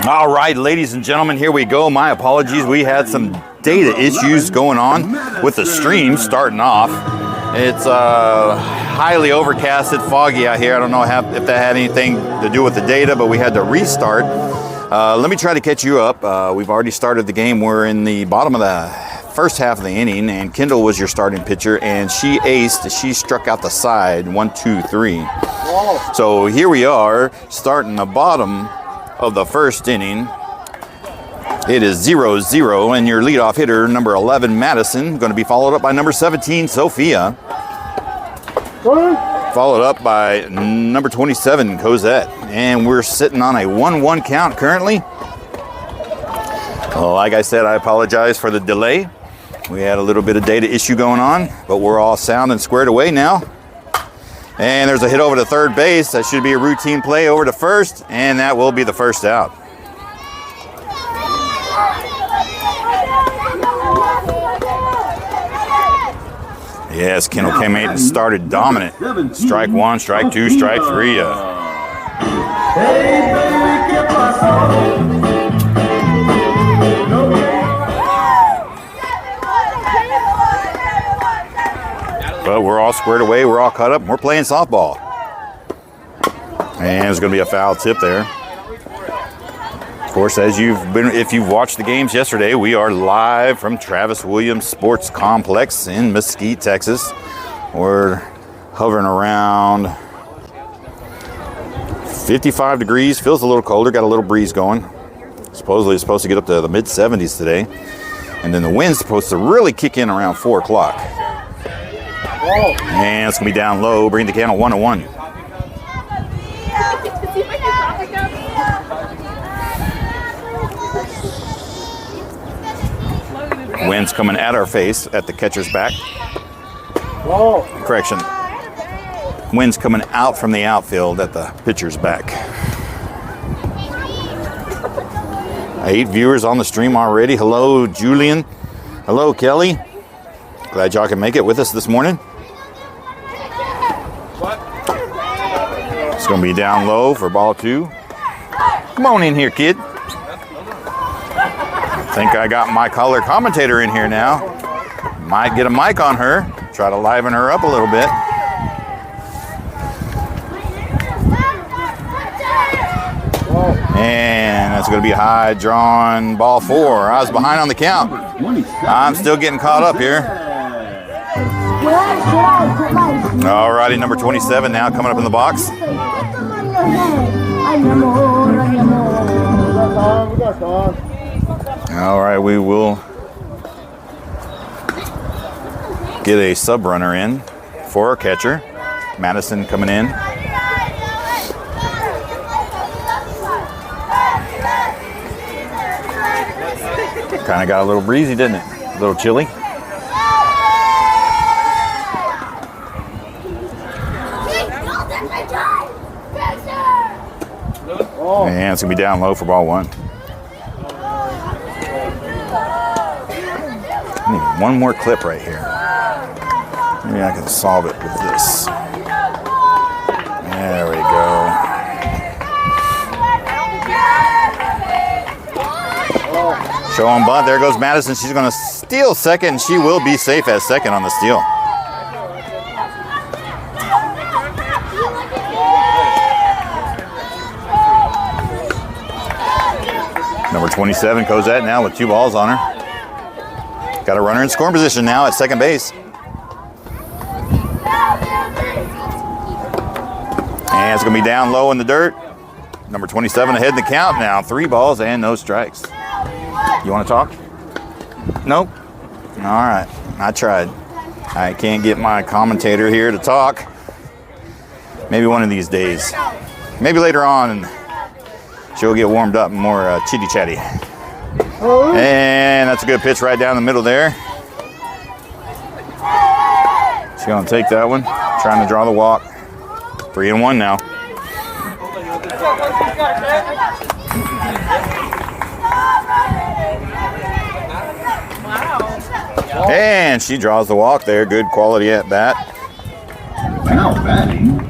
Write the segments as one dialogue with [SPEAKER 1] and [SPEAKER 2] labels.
[SPEAKER 1] All right, ladies and gentlemen, here we go. My apologies. We had some data issues going on with the stream starting off. It's highly overcasted, foggy out here. I don't know if that had anything to do with the data, but we had to restart. Let me try to catch you up. We've already started the game. We're in the bottom of the first half of the inning, and Kendall was your starting pitcher, and she aced. She struck out the side, 1, 2, 3. So here we are, starting the bottom of the first inning. It is 0-0, and your leadoff hitter, number 11, Madison, going to be followed up by number 17, Sophia. Followed up by number 27, Cosette. And we're sitting on a 1-1 count currently. Like I said, I apologize for the delay. We had a little bit of data issue going on, but we're all sound and squared away now. And there's a hit over to third base. That should be a routine play over to first, and that will be the first out. Yes, Kendall came in and started dominant. Strike 1, strike 2, strike 3. But we're all squared away. We're all caught up. We're playing softball. And there's going to be a foul tip there. Of course, if you've watched the games yesterday, we are live from Travis Williams Sports Complex in Mesquite, Texas. We're hovering around 55 degrees. Feels a little colder. Got a little breeze going. Supposedly it's supposed to get up to the mid-70s today. And then the wind's supposed to really kick in around 4 o'clock. And it's going to be down low. Bring the count 1-1. Wind's coming at our face at the catcher's back. Correction. Wind's coming out from the outfield at the pitcher's back. 8 viewers on the stream already. Hello, Julian. Hello, Kelly. Glad y'all can make it with us this morning. It's going to be down low for ball 2. Come on in here, kid. I think I got my color commentator in here now. Might get a mic on her. Try to liven her up a little bit. And that's going to be a high drawn ball 4. I was behind on the count. I'm still getting caught up here. Alrighty, number 27 now coming up in the box. All right, we will get a sub runner in for our catcher. Madison coming in. Kind of got a little breezy, didn't it? A little chilly. And it's going to be down low for ball 1. I need one more clip right here. Maybe I can solve it with this. There we go. Show on bunt. There goes Madison. She's going to steal second. She will be safe at second on the steal. Number 27, Cosette now with 2 balls on her. Got a runner in scoring position now at second base. And it's going to be down low in the dirt. Number 27 ahead in the count now. 3 balls and no strikes. You want to talk? Nope. All right. I tried. I can't get my commentator here to talk. Maybe one of these days. Maybe later on she'll get warmed up and more chitty-chatty. And that's a good pitch right down the middle there. She's going to take that one. Trying to draw the walk. 3-1 now. And she draws the walk there. Good quality at bat.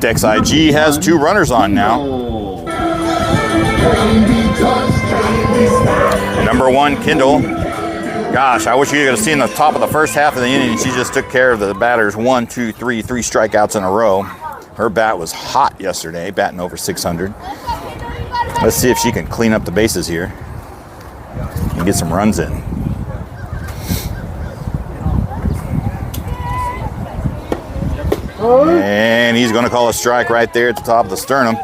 [SPEAKER 1] Dex IG has 2 runners on now. Number 1, Kendall. Gosh, I wish you could have seen the top of the first half of the inning. She just took care of the batters. 1, 2, 3 strikeouts in a row. Her bat was hot yesterday, batting over 600. Let's see if she can clean up the bases here and get some runs in. And he's going to call a strike right there at the top of the sternum.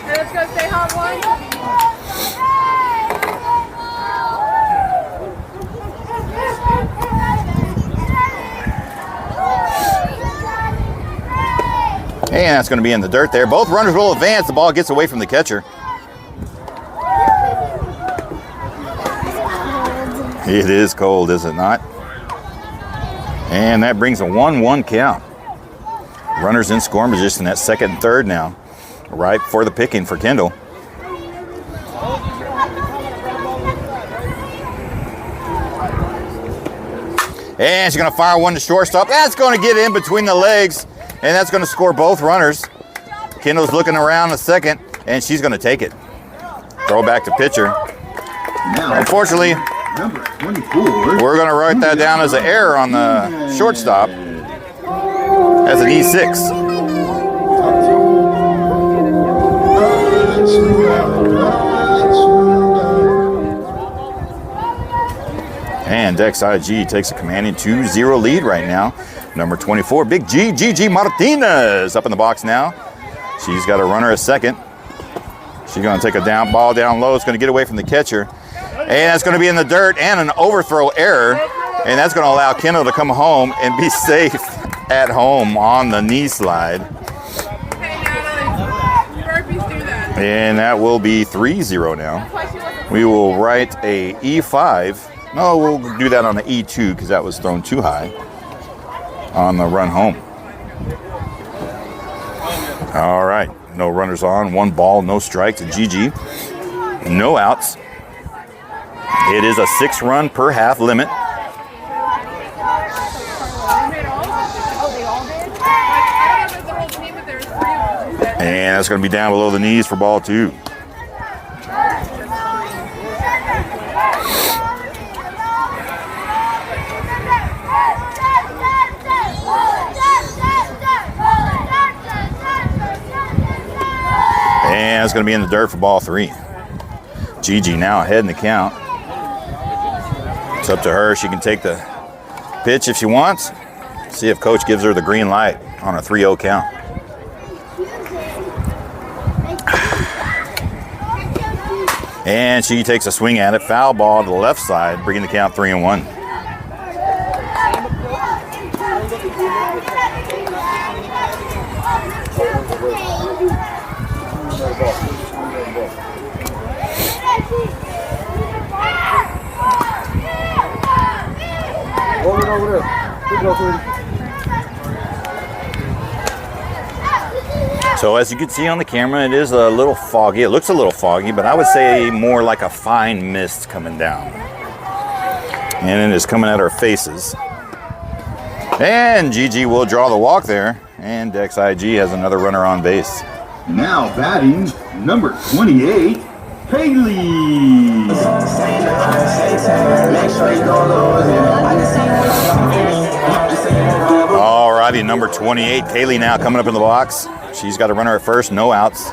[SPEAKER 2] Let's go stay hot one.
[SPEAKER 1] And that's going to be in the dirt there. Both runners will advance. The ball gets away from the catcher. It is cold, is it not? And that brings a 1-1 count. Runners in scoring position at second and third now. Right for the picking for Kendall. And she's going to fire one to shortstop. That's going to get in between the legs. And that's going to score both runners. Kendall's looking around a second, and she's going to take it. Throw back to pitcher. Unfortunately, we're going to write that down as an error on the shortstop as an E6. And Dex IG takes a commanding 2-0 lead right now. Number 24, Big G, Gigi Martinez, up in the box now. She's got a runner at second. She's going to take a down ball down low. It's going to get away from the catcher. And that's going to be in the dirt and an overthrow error. And that's going to allow Kendall to come home and be safe at home on the knee slide. And that will be 3-0 now. We will write a E5. No, we'll do that on the E2 because that was thrown too high on the run home. All right, no runners on, 1 ball, no strike to Gigi. No outs. It is a 6-run per half limit. And that's going to be down below the knees for ball 2. And it's going to be in the dirt for ball 3. Gigi now ahead in the count. It's up to her. She can take the pitch if she wants. See if coach gives her the green light on a 3-0 count. And she takes a swing at it. Foul ball to the left side, bringing the count 3-1. So as you can see on the camera, it is a little foggy. It looks a little foggy, but I would say more like a fine mist coming down. And it is coming at our faces. And Gigi will draw the walk there. And Dex IG has another runner on base.
[SPEAKER 3] Now batting, number 28, Haley.
[SPEAKER 1] Alrighty, number 28, Kaylee now coming up in the box. She's got a runner at first, no outs.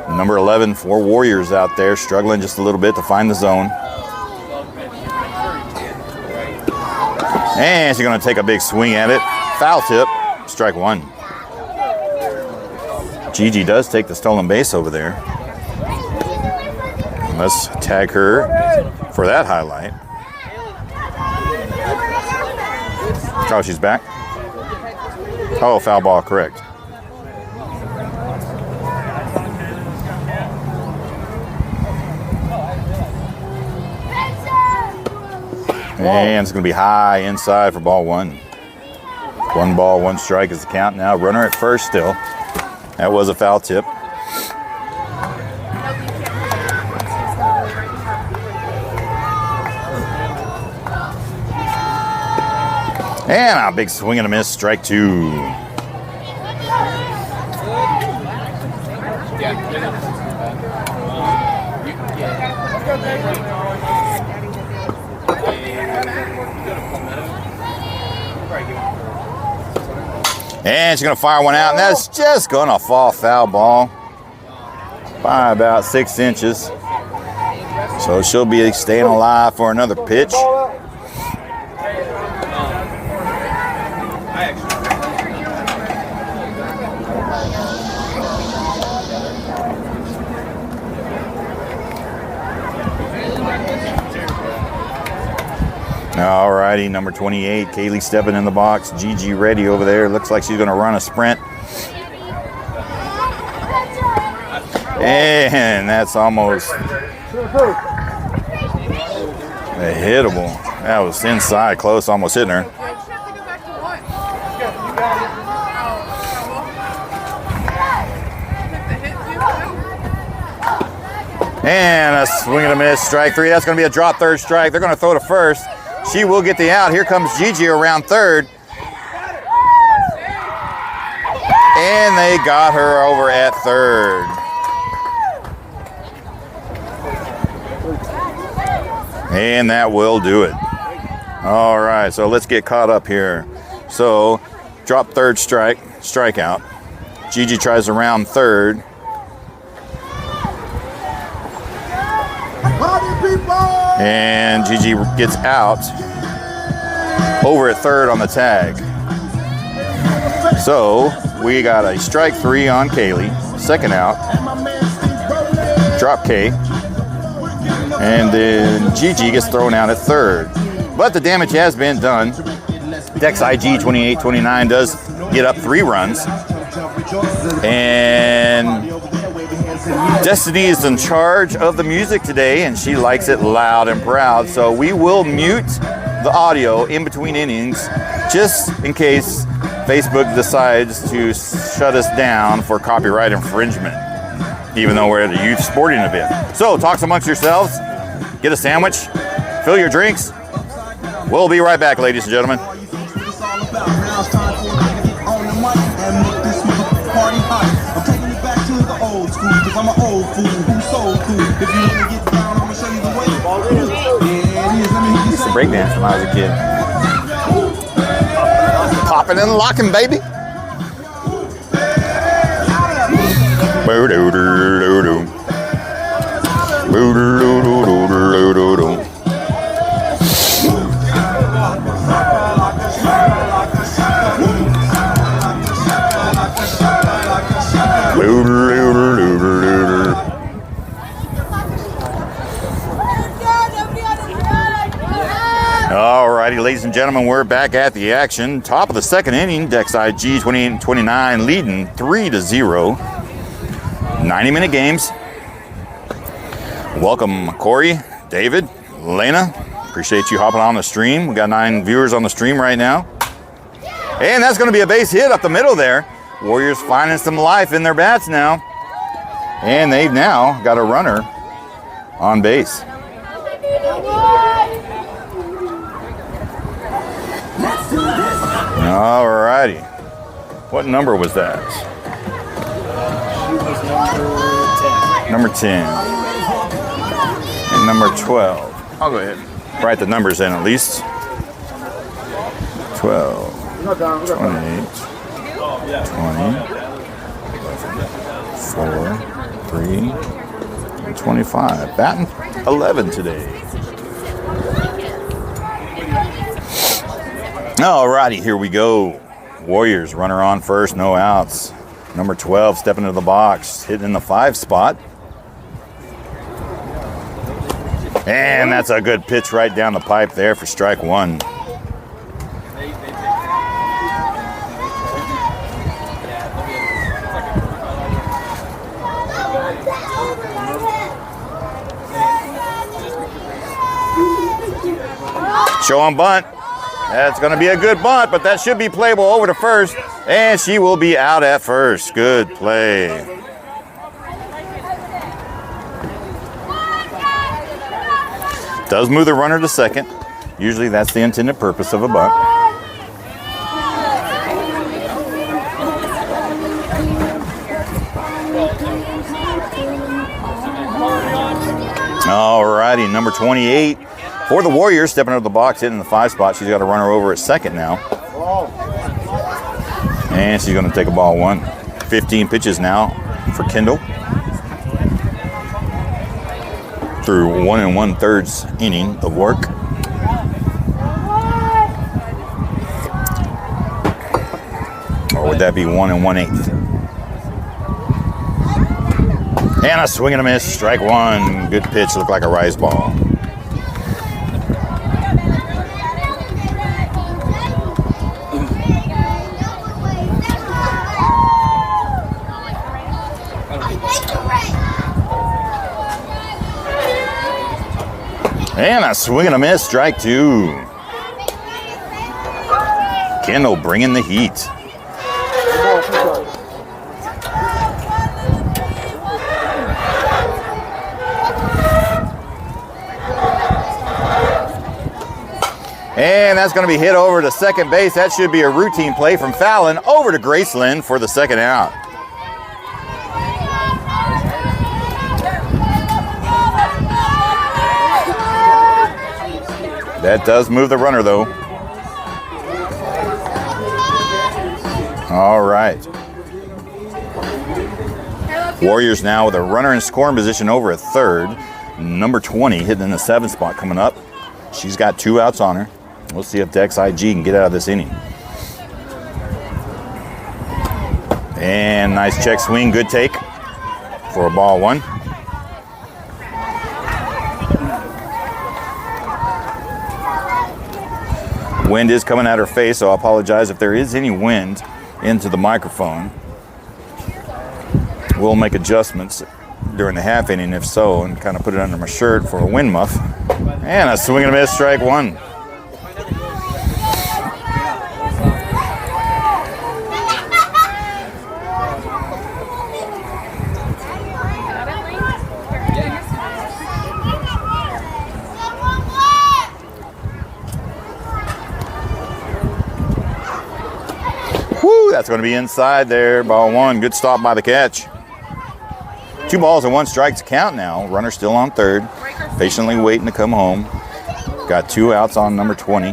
[SPEAKER 1] Number 11 for Warriors out there, struggling just a little bit to find the zone. And she's going to take a big swing at it. Foul tip, strike 1. Gigi does take the stolen base over there. Let's tag her for that highlight. Oh, she's back. Oh, foul ball, correct. And it's going to be high inside for ball 1. 1 ball, 1 strike is the count now. Runner at first still. That was a foul tip. And a big swing and a miss, strike 2. And she's going to fire one out, and that's just going to fall foul ball by about 6 inches. So she'll be staying alive for another pitch. All righty, number 28, Kaylee stepping in the box. Gigi ready over there. Looks like she's going to run a sprint. And that's almost a hittable. That was inside, close, almost hitting her. And a swing and a miss, strike 3. That's going to be a drop third strike. They're going to throw to first. She will get the out. Here comes Gigi around third. And they got her over at third. And that will do it. All right, so let's get caught up here. So, drop third strikeout. Gigi tries around third. And Gigi gets out over at third on the tag. So we got a strike 3 on Kaylee, second out, drop K, and then Gigi gets thrown out at third. But the damage has been done. Dex IG 28-29 does get up 3 runs. And Destiny is in charge of the music today, and she likes it loud and proud. So we will mute the audio in between innings just in case Facebook decides to shut us down for copyright infringement, even though we're at a youth sporting event. So talk amongst yourselves, get a sandwich, fill your drinks. We'll be right back, ladies and gentlemen.
[SPEAKER 2] I'm an old fool who's so cool. If you want to get down, I'm gonna show you the way. Yeah, it is. Let me hear you
[SPEAKER 1] Used to breakdance when I was a kid. Popping and locking, baby. Alrighty, ladies and gentlemen, we're back at the action. Top of the second inning, Dex IG 28-29 leading 3-0. 90-minute games. Welcome, Corey, David, Lena. Appreciate you hopping on the stream. We got 9 viewers on the stream right now. And that's going to be a base hit up the middle there. Warriors finding some life in their bats now. And they've now got a runner on base. All righty. What number was that? Number 10. And number 12. I'll go ahead and write the numbers in at least. 12, 28, 20, 4, 3, 25. Batting 11 today. Alrighty, here we go. Warriors, runner on first, no outs. Number 12 stepping into the box, hitting in the 5 spot. And that's a good pitch right down the pipe there for strike 1. Show on bunt. That's going to be a good bunt, but that should be playable over to first, and she will be out at first. Good play. Does move the runner to second. Usually that's the intended purpose of a bunt. batting number 28 for the Warriors, stepping up the box, hitting the 5 spot. She's got a runner over at second now. And she's going to take a ball 1. 15 pitches now for Kendall. Through 1 1/3 inning of work. Or would that be 1 1/8? And a swing and a miss, strike 1. Good pitch, looked like a rise ball. And a swing and a miss, strike 2. Kendall bringing the heat. And that's going to be hit over to second base. That should be a routine play from Fallon over to Graceland for the second out. That does move the runner, though. All right. Warriors now with a runner in scoring position over at third. Number 20 hitting in the 7 spot coming up. She's got 2 outs on her. We'll see if Dex IG can get out of this inning. And nice check swing, good take for a ball 1. Wind is coming at her face, so I apologize if there is any wind into the microphone. We'll make adjustments during the half inning if so, and kind of put it under my shirt for a wind muff. And a swing and a miss, strike 1. That's going to be inside there, ball 1. Good stop by the catch. 2 balls and 1 strike to count now. Runner still on third, patiently waiting to come home. Got 2 outs on number 20.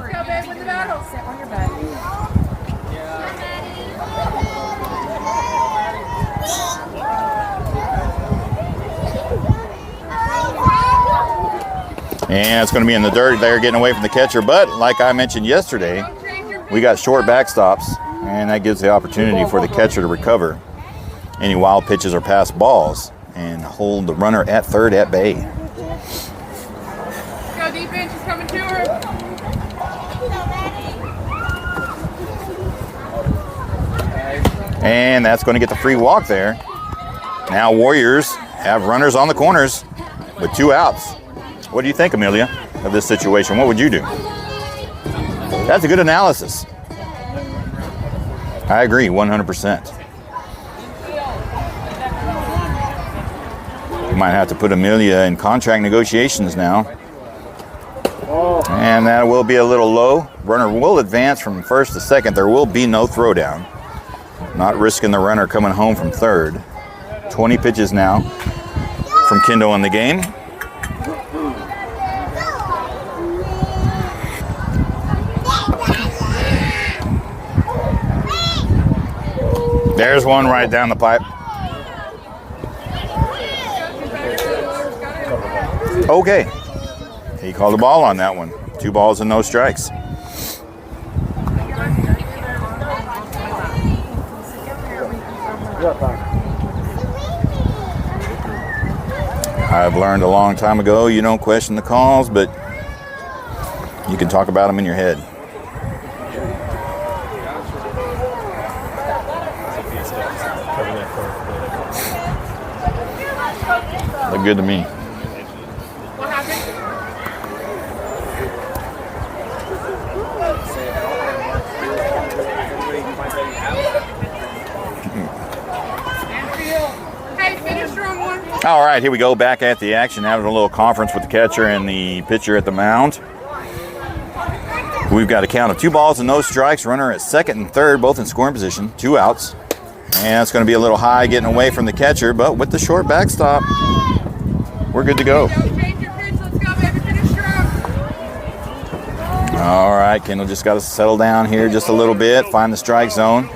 [SPEAKER 1] And it's going to be in the dirt there, getting away from the catcher. But like I mentioned yesterday, we got short backstops. And that gives the opportunity for the catcher to recover any wild pitches or pass balls and hold the runner at third at bay.
[SPEAKER 4] Go defense, she's coming to her.
[SPEAKER 1] And that's going to get the free walk there. Now Warriors have runners on the corners with 2 outs. What do you think, Amelia, of this situation? What would you do? That's a good analysis. I agree, 100%. You might have to put Amelia in contract negotiations now. And that will be a little low. Runner will advance from first to second. There will be no throwdown. Not risking the runner coming home from third. 20 pitches now from Kendall in the game. There's one right down the pipe. Okay. He called the ball on that one. 2 balls and no strikes. I've learned a long time ago, you don't question the calls, but you can talk about them in your head. Look good to me.
[SPEAKER 4] What happened? Hey, finish room 1.
[SPEAKER 1] All right, here we go, back at the action, having a little conference with the catcher and the pitcher at the mound. We've got a count of 2 balls and no strikes. Runner at second and third, both in scoring position. 2 outs. And it's going to be a little high getting away from the catcher, but with the short backstop, we're good to go.
[SPEAKER 4] Change your pitch, let's go,
[SPEAKER 1] All right, Kendall just got to settle down here just a little bit, find the strike zone.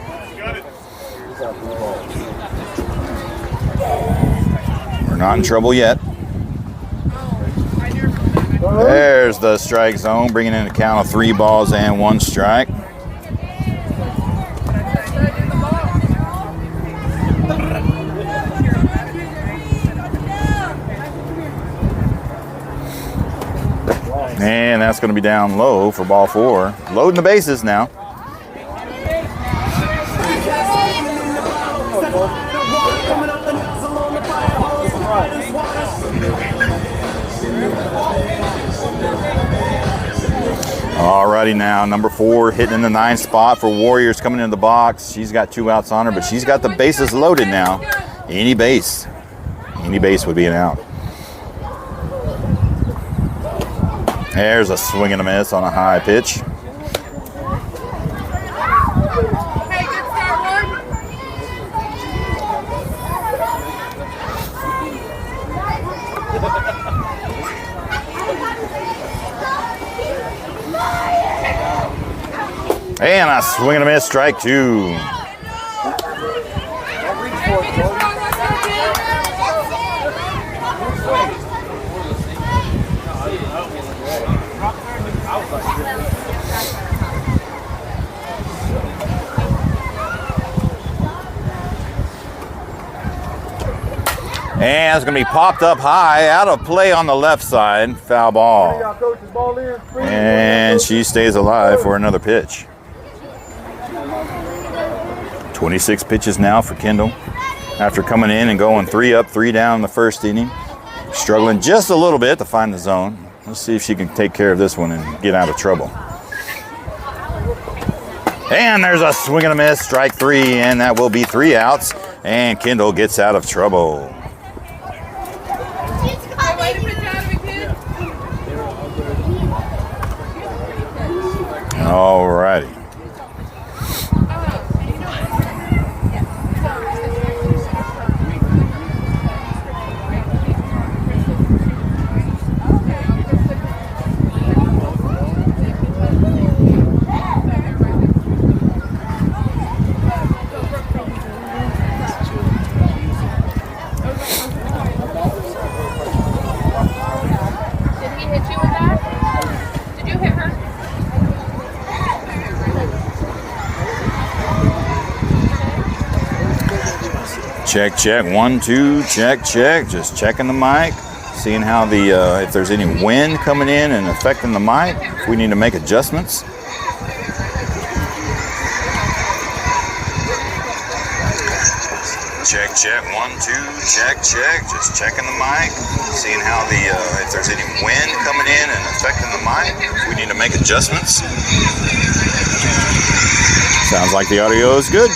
[SPEAKER 1] We're not in trouble yet. There's the strike zone, bringing in a count of 3 balls and 1 strike. And that's going to be down low for ball 4. Loading the bases now. Alrighty now, number 4 hitting in the 9th spot for Warriors coming into the box. She's got 2 outs on her, but she's got the bases loaded now. Any base would be an out. There's a swing and a miss on a high pitch.
[SPEAKER 4] Hey, good start, one.
[SPEAKER 1] And a swing and a miss, strike 2. And it's going to be popped up high, out of play on the left side, foul ball. And she stays alive for another pitch. 26 pitches now for Kendall. After coming in and going 3 up, 3 down in the first inning. Struggling just a little bit to find the zone. Let's see if she can take care of this one and get out of trouble. And there's a swing and a miss, strike 3, and that will be 3 outs. And Kendall gets out of trouble. All righty. Check, check, 1, 2, check, check. Just checking the mic, seeing how the if there's any wind coming in and affecting the mic. If we need to make adjustments. Check, check, 1, 2, check, check. Just checking the mic, seeing how the if there's any wind coming in and affecting the mic. If we need to make adjustments. Sounds like the audio is good.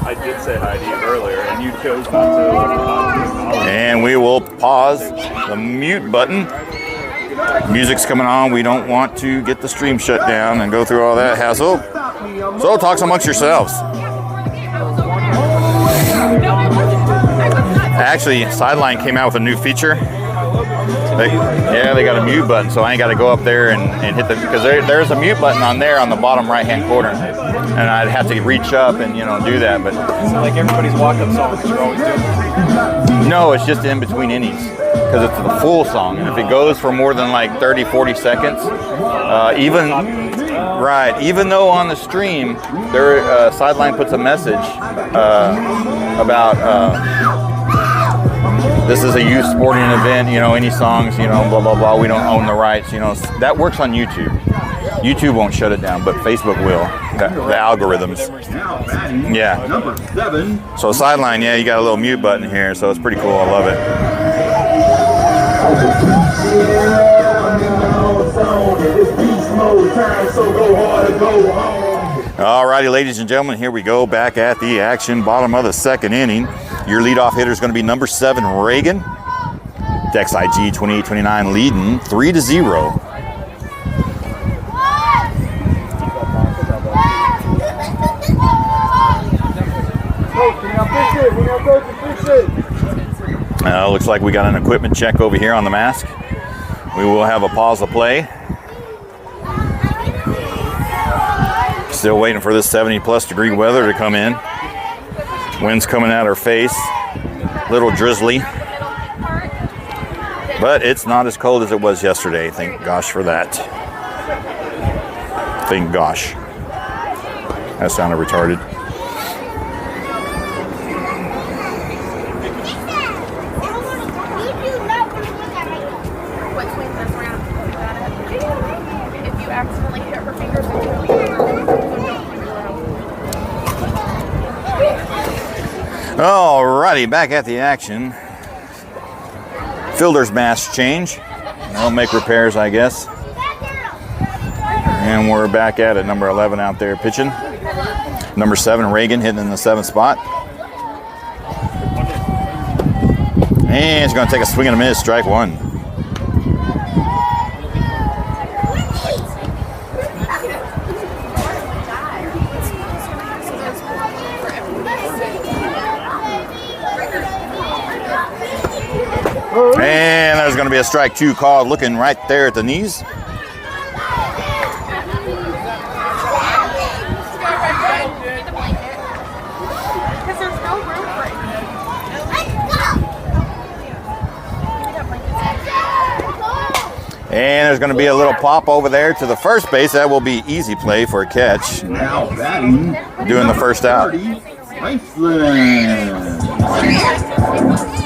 [SPEAKER 5] I did say hi to you earlier, and you chose not to.
[SPEAKER 1] And we will pause the mute button. Music's coming on. We don't want to get the stream shut down and go through all that hassle. So talk amongst yourselves. Actually, Sideline came out with a new feature. They got a mute button, so I ain't got to go up there and hit the, because there's a mute button on there on the bottom right-hand corner, and I'd have to reach up and do that. But
[SPEAKER 5] Is it like everybody's walk-up song that you're always doing?
[SPEAKER 1] no, it's just in between innings because it's the full song, and if it goes for more than like 30-40 seconds, even though on the stream there Sideline puts a message about. This is a youth sporting event, any songs, blah, blah, blah. We don't own the rights, That works on YouTube. YouTube won't shut it down, but Facebook will. The algorithms. Yeah.
[SPEAKER 3] Number 7.
[SPEAKER 1] So Sideline, yeah, you got a little mute button here, so it's pretty cool. I love it. All righty, ladies and gentlemen, here we go back at the action, bottom of the second inning. Your leadoff hitter is going to be number 7, Reagan. Dex IG 2829 leading 3-0. Looks like we got an equipment check over here on the mask. We will have a pause of play. Still waiting for this 70+ degree weather to come in. Wind's coming at our face. Little drizzly. But it's not as cold as it was yesterday. Thank gosh for that. Thank gosh. That sounded retarded.
[SPEAKER 4] If you accidentally hit her fingers,
[SPEAKER 1] Alrighty, back at the action. Fielder's mask change. They'll make repairs, I guess. And we're back at it. Number 11 out there pitching. Number 7, Reagan, hitting in the 7th spot. And he's going to take a swing and a miss, strike 1. And there's going to be a strike 2 called, looking right there at the knees. And there's going to be a little pop over there to the first base. That will be easy play for a catch.
[SPEAKER 3] Now batting.
[SPEAKER 1] Doing the first out.
[SPEAKER 3] 30, Graceland.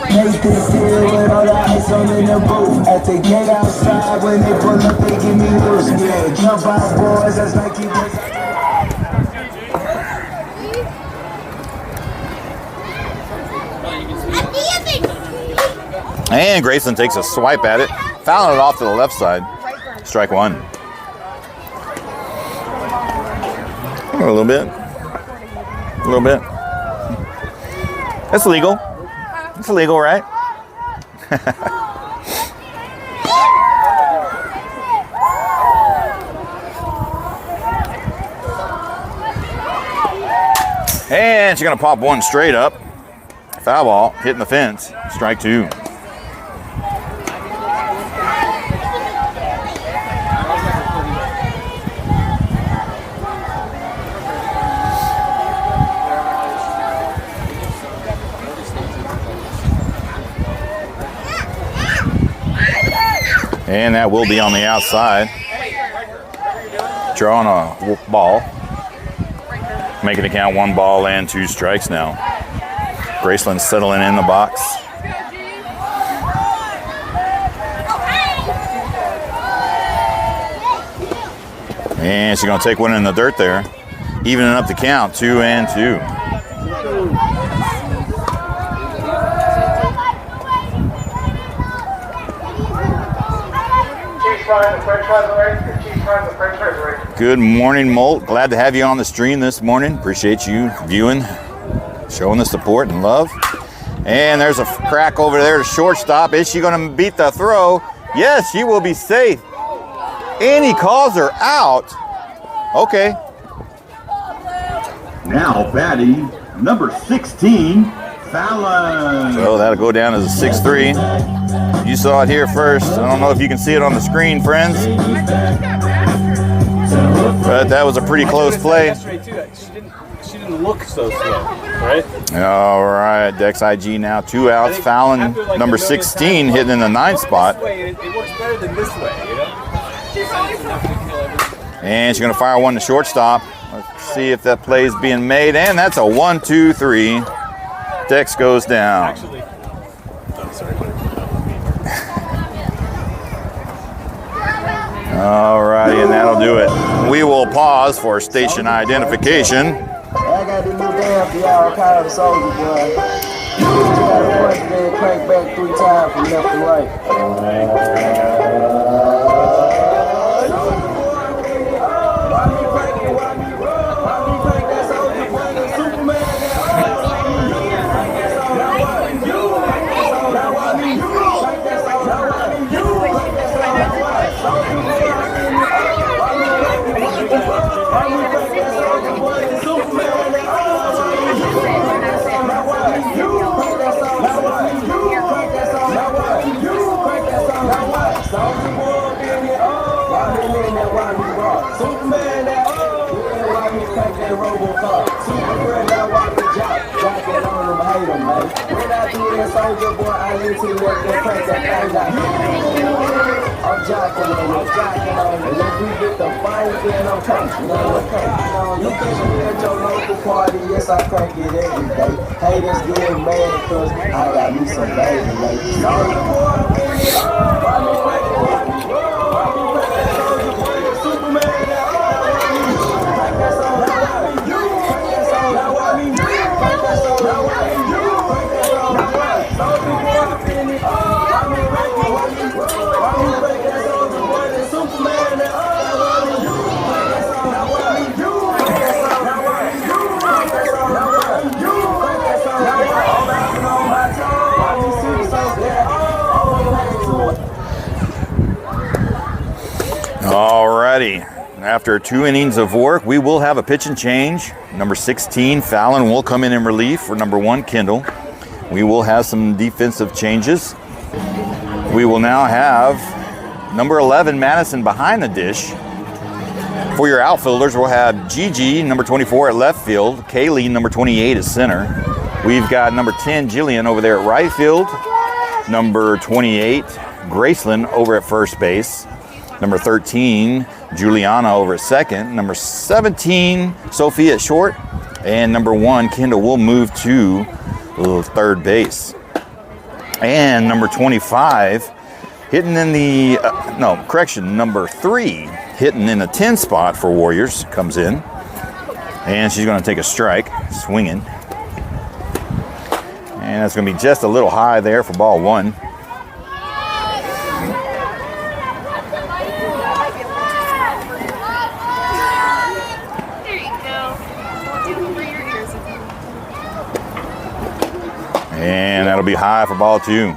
[SPEAKER 6] Make this deal with all the ice on in the booth. At the gate outside, when they pull up, they give me loose. Yeah, jump out, boys, that's like you.
[SPEAKER 1] And Grayson takes a swipe at it, fouling it off to the left side. Strike 1. A little bit. A little bit. It's legal. It's illegal, right? And she's going to pop one straight up. Foul ball, hitting the fence. Strike 2. And that will be on the outside. Drawing a ball. Making it count 1 ball and 2 strikes now. Graceland settling in the box. And she's going to take one in the dirt there. Evening up the count, 2-2. Good morning, Molt. Glad to have you on the stream this morning. Appreciate you viewing, showing the support and love. And there's a crack over there to shortstop. Is she going to beat the throw? Yes, she will be safe. And he calls her out. Okay.
[SPEAKER 3] Now batting, number 16, Fallon.
[SPEAKER 1] So that'll go down as a 6-3. You saw it here first. I don't know if you can see it on the screen, friends. But that was a pretty close play.
[SPEAKER 5] She didn't look so slow, right?
[SPEAKER 1] All right, Dex IG now 2 outs. Fallon, number 16, hitting in the 9th spot.
[SPEAKER 5] It works better than this way, you know?
[SPEAKER 1] And she's going to fire one to shortstop. Let's see if that play is being made. And that's a 1-2-3. Dex goes down. All righty, and that'll do it. We will pause for station identification.
[SPEAKER 6] I got the new damn for y'all, kind of the soldier, boy. You gotta punch and crank back 3 times from left to right. Then crank that thing down. I'm jocking on you. And if we get the fight, then I'm cranking on okay. You can be at your local party, yes, I crank it every day. Haters getting mad because I got me some baby ladies. Soldier boy, Superman,
[SPEAKER 1] Alrighty. After 2 innings of work, we will have a pitch and change. Number 16, Fallon, will come in relief for number 1, Kendall. We will have some defensive changes. We will now have number 11, Madison, behind the dish. For your outfielders, we'll have Gigi, number 24, at left field. Kaylee, number 28, at center. We've got number 10, Jillian, over there at right field. Number 28, Graceland, over at first base. Number 13, Juliana, over at second. Number 17, Sophie, at short. And number 1, Kendall, will move to third base. And number 25, hitting in the, number 3, hitting in the 10 spot for Warriors, comes in. And she's going to take a strike, swinging. And that's going to be just a little high there for ball 1. And that'll be high for ball 2.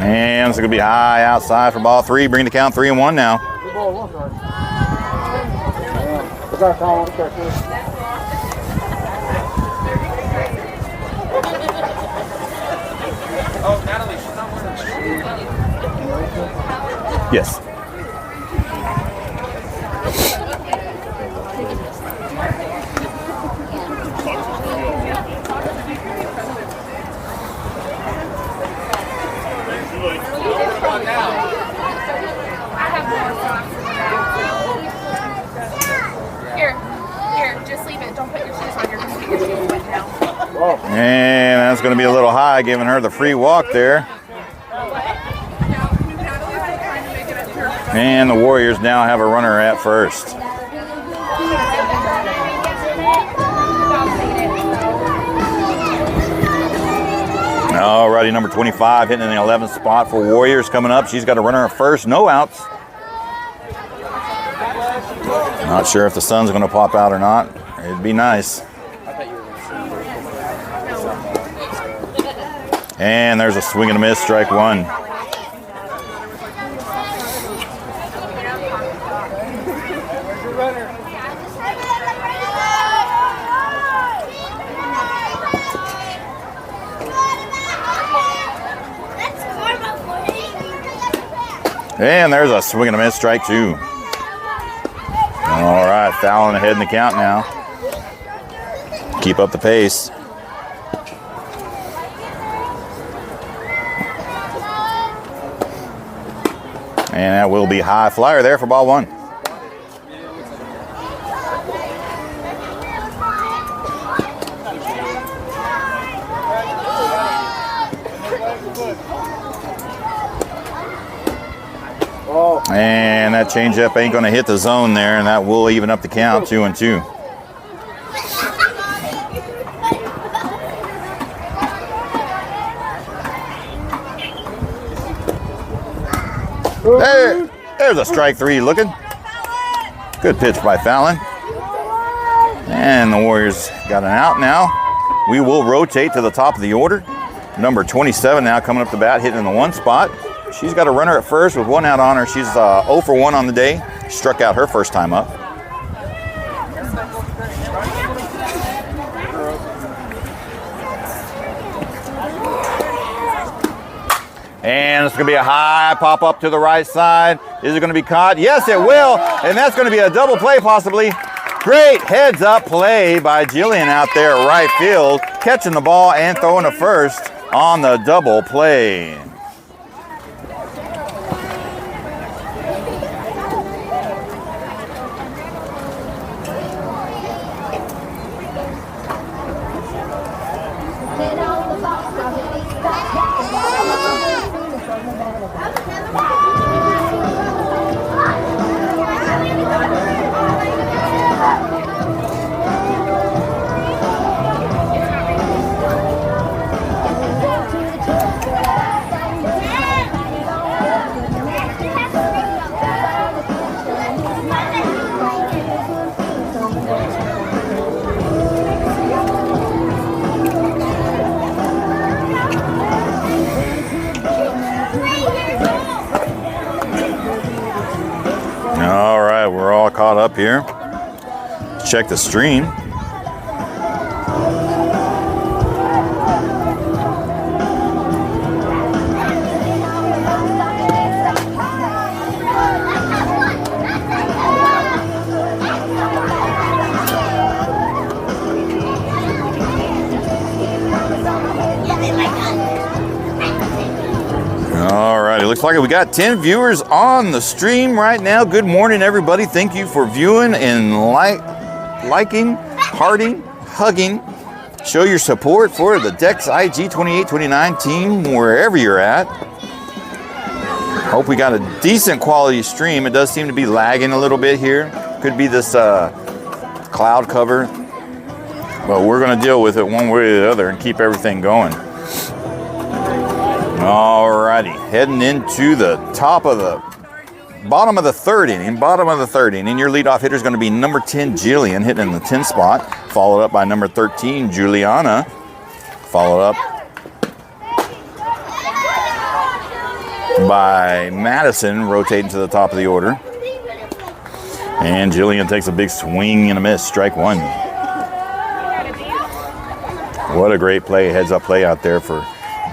[SPEAKER 1] And it's going to be high outside for ball 3. Bring the count 3-1 now. Yes.
[SPEAKER 4] Here, just leave it. Don't put your shoes on. You're going to get your shoes wet now.
[SPEAKER 1] And that's going to be a little high, giving her the free walk there. And the Warriors now have a runner at first. Alrighty, number 25 hitting in the 11th spot for Warriors coming up. She's got a runner at first, no outs. Not sure if the sun's going to pop out or not. It'd be nice. And there's a swing and a miss, strike 1. And there's a swing and a miss, strike 2. All right, Fallon ahead in the count now. Keep up the pace. And that will be high flyer there for ball 1. And that changeup ain't going to hit the zone there, and that will even up the count, 2-2. There's a strike 3 looking. Good pitch by Fallon. And the Warriors got an out now. We will rotate to the top of the order. Number 27 now coming up to bat, hitting in the 1 spot. She's got a runner at first with 1 out on her. She's 0 for 1 on the day. Struck out her first time up. And it's going to be a high pop up to the right side. Is it going to be caught? Yes, it will. And that's going to be a double play possibly. Great heads up play by Jillian out there at right field, catching the ball and throwing a first on the double play. All right, we're all caught up here. Check the stream. All right, it looks like we got 10 viewers on the stream right now. Good morning, everybody. Thank you for viewing and liking, hearting, hugging. Show your support for the Dex IG 2829 team wherever you're at. Hope we got a decent quality stream. It does seem to be lagging a little bit here. Could be this cloud cover, but we're going to deal with it one way or the other and keep everything going. Alrighty, heading into the bottom of the third inning. Your leadoff hitter is going to be number 10, Jillian, hitting in the 10 spot, followed up by number 13, Juliana, followed up by Madison, rotating to the top of the order. And Jillian takes a big swing and a miss, strike one. What a great play, heads up play out there for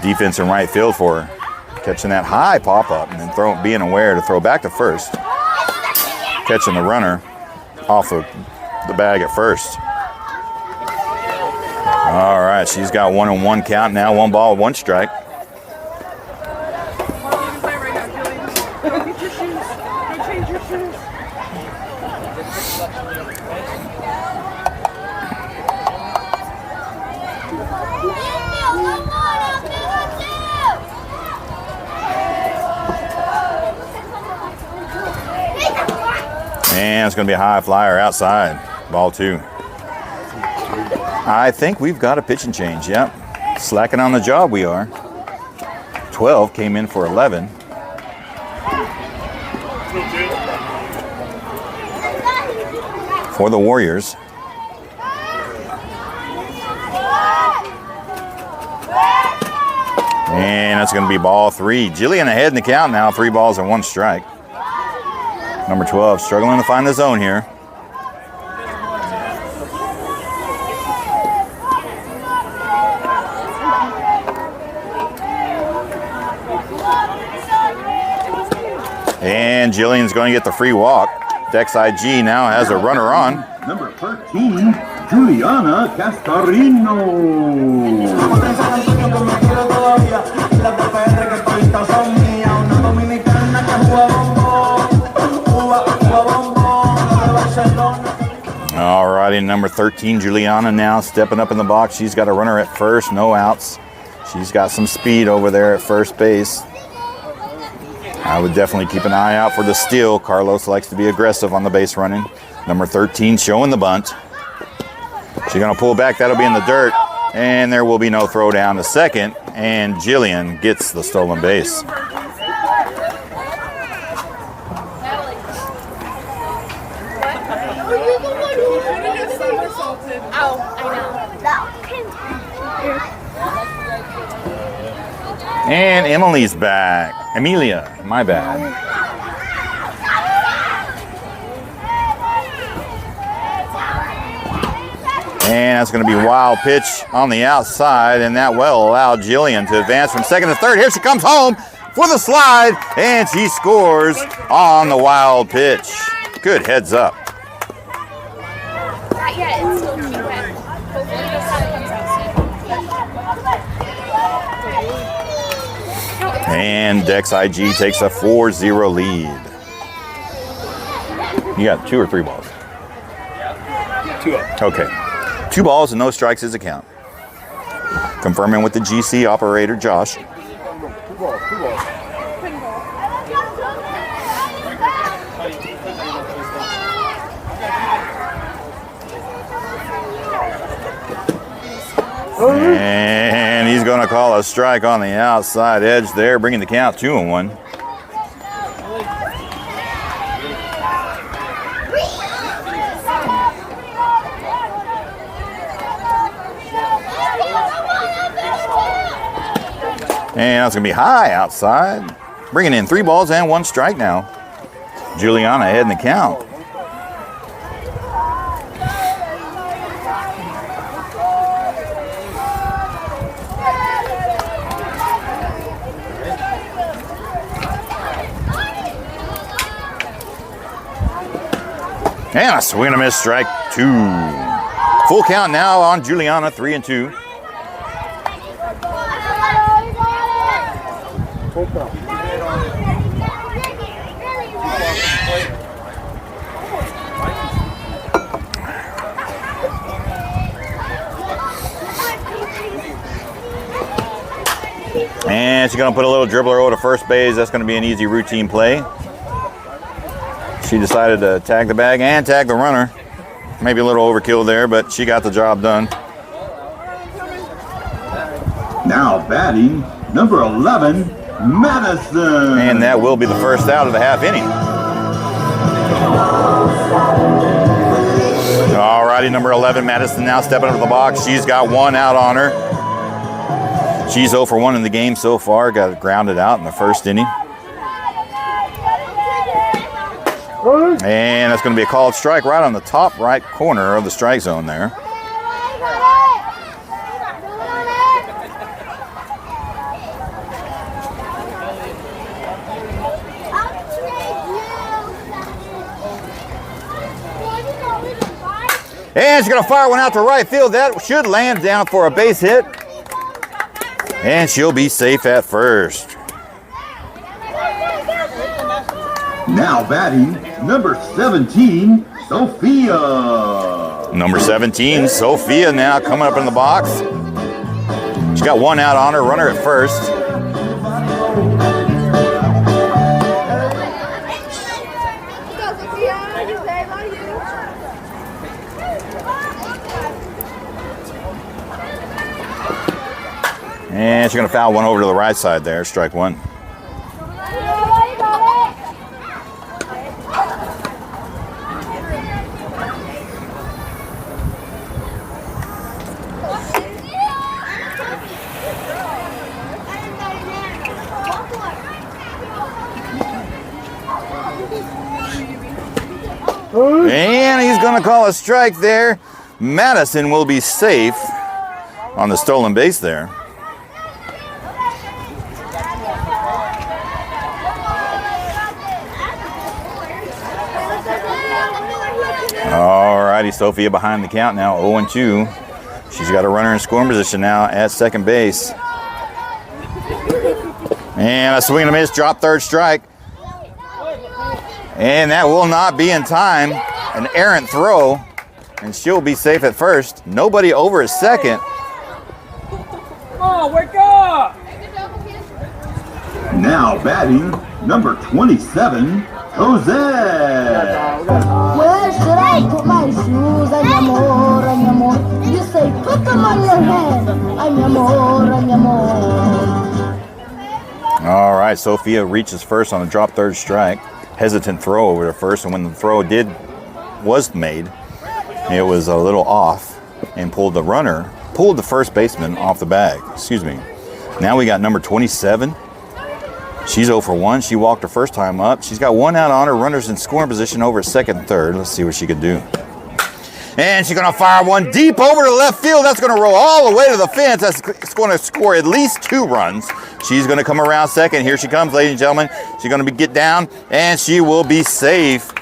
[SPEAKER 1] defense in right field for her. Catching that high pop-up and then being aware to throw back to first. Catching the runner off of the bag at first. All right, she's got 1-1 count now, 1 ball, 1 strike. And it's going to be a high flyer outside. Ball 2. I think we've got a pitching change. Yep. Slacking on the job we are. 12 came in for 11. For the Warriors. And that's going to be ball 3. Jillian ahead in the count now. 3 balls and 1 strike. Number 12 struggling to find the zone here. And Jillian's going to get the free walk. Dex IG now has a runner on.
[SPEAKER 3] Number 13, Juliana Cascarino.
[SPEAKER 1] Alrighty, number 13, Juliana now stepping up in the box. She's got a runner at first, no outs. She's got some speed over there at first base. I would definitely keep an eye out for the steal. Carlos likes to be aggressive on the base running. Number 13 showing the bunt. She's going to pull back. That'll be in the dirt. And there will be no throw down to second. And Jillian gets the stolen base. And Emily's back. Amelia, my bad. And that's going to be a wild pitch on the outside, and that will allow Jillian to advance from second to third. Here she comes home with a slide, and she scores on the wild pitch. Good heads up.
[SPEAKER 4] Not yet. It's still too wet. Hopefully the sun comes out soon.
[SPEAKER 1] And Dex IG takes a 4-0 lead. You got 2 or 3 balls?
[SPEAKER 5] 2 up.
[SPEAKER 1] Okay. 2 balls and no strikes is a count. Confirming with the GC operator, Josh. And he's going to call a strike on the outside edge there, bringing the count 2-1. And that's going to be high outside. Bringing in 3 balls and 1 strike now. Juliana ahead in the count. And a swing and a miss, strike 2. Full count now on Juliana, 3-2. And she's going to put a little dribbler over to first base. That's going to be an easy routine play. She decided to tag the bag and tag the runner. Maybe a little overkill there, but she got the job done.
[SPEAKER 3] Now batting, number 11, Madison.
[SPEAKER 1] And that will be the first out of the half inning. Alrighty, number 11, Madison now stepping up to the box. She's got 1 out on her. She's 0 for 1 in the game so far. Got it grounded out in the first inning. And that's going to be a called strike right on the top right corner of the strike zone there. And she's going to fire one out to right field. That should land down for a base hit. And she'll be safe at first.
[SPEAKER 3] Now batting, number 17, Sophia.
[SPEAKER 1] Number 17, Sophia now coming up in the box. She's got 1 out on her, runner at first. And she's going to foul one over to the right side there, strike 1. And he's going to call a strike there. Madison will be safe on the stolen base there. Alrighty, Sophia behind the count now, 0-2. She's got a runner in scoring position now at second base. And a swing and a miss, drop third strike. And that will not be in time. An errant throw, and she'll be safe at first. Nobody over at second.
[SPEAKER 7] Oh, wake up!
[SPEAKER 3] Now batting, number 27, Jose.
[SPEAKER 8] Where should I put my shoes? Ay, mi amor, ay, mi amor. You say put them on your head. Ay, mi amor, ay, mi amor.
[SPEAKER 1] All right, Sophia reaches first on a drop third strike. Hesitant throw over to first, and when the throw was made, it was a little off and pulled the first baseman off the bag. Excuse me. Now we got number 27. She's 0 for 1. She walked her first time up. She's got 1 out on her. Runners in scoring position over second and third. Let's see what she could do. And she's going to fire one deep over to left field. That's going to roll all the way to the fence. That's going to score at least 2 runs. She's going to come around second. Here she comes, ladies and gentlemen. She's going to get down, and she will be safe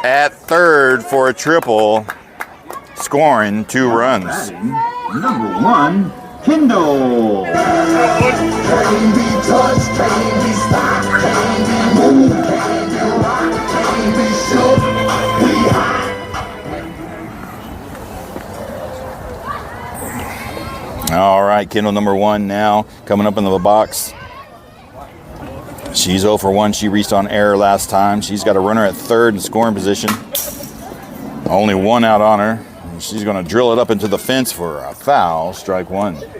[SPEAKER 1] at third for a triple, scoring 2 runs.
[SPEAKER 3] Batting number 1, Kendall.
[SPEAKER 6] Can't be touched, can't be stopped, can't be moved, can't be rocked, can't be shook. We hot.
[SPEAKER 1] All right, Kendall number 1 now coming up into the box. She's 0 for 1. She reached on error last time. She's got a runner at third in scoring position. Only 1 out on her. She's going to drill it up into the fence for a foul, strike 1.
[SPEAKER 4] Drive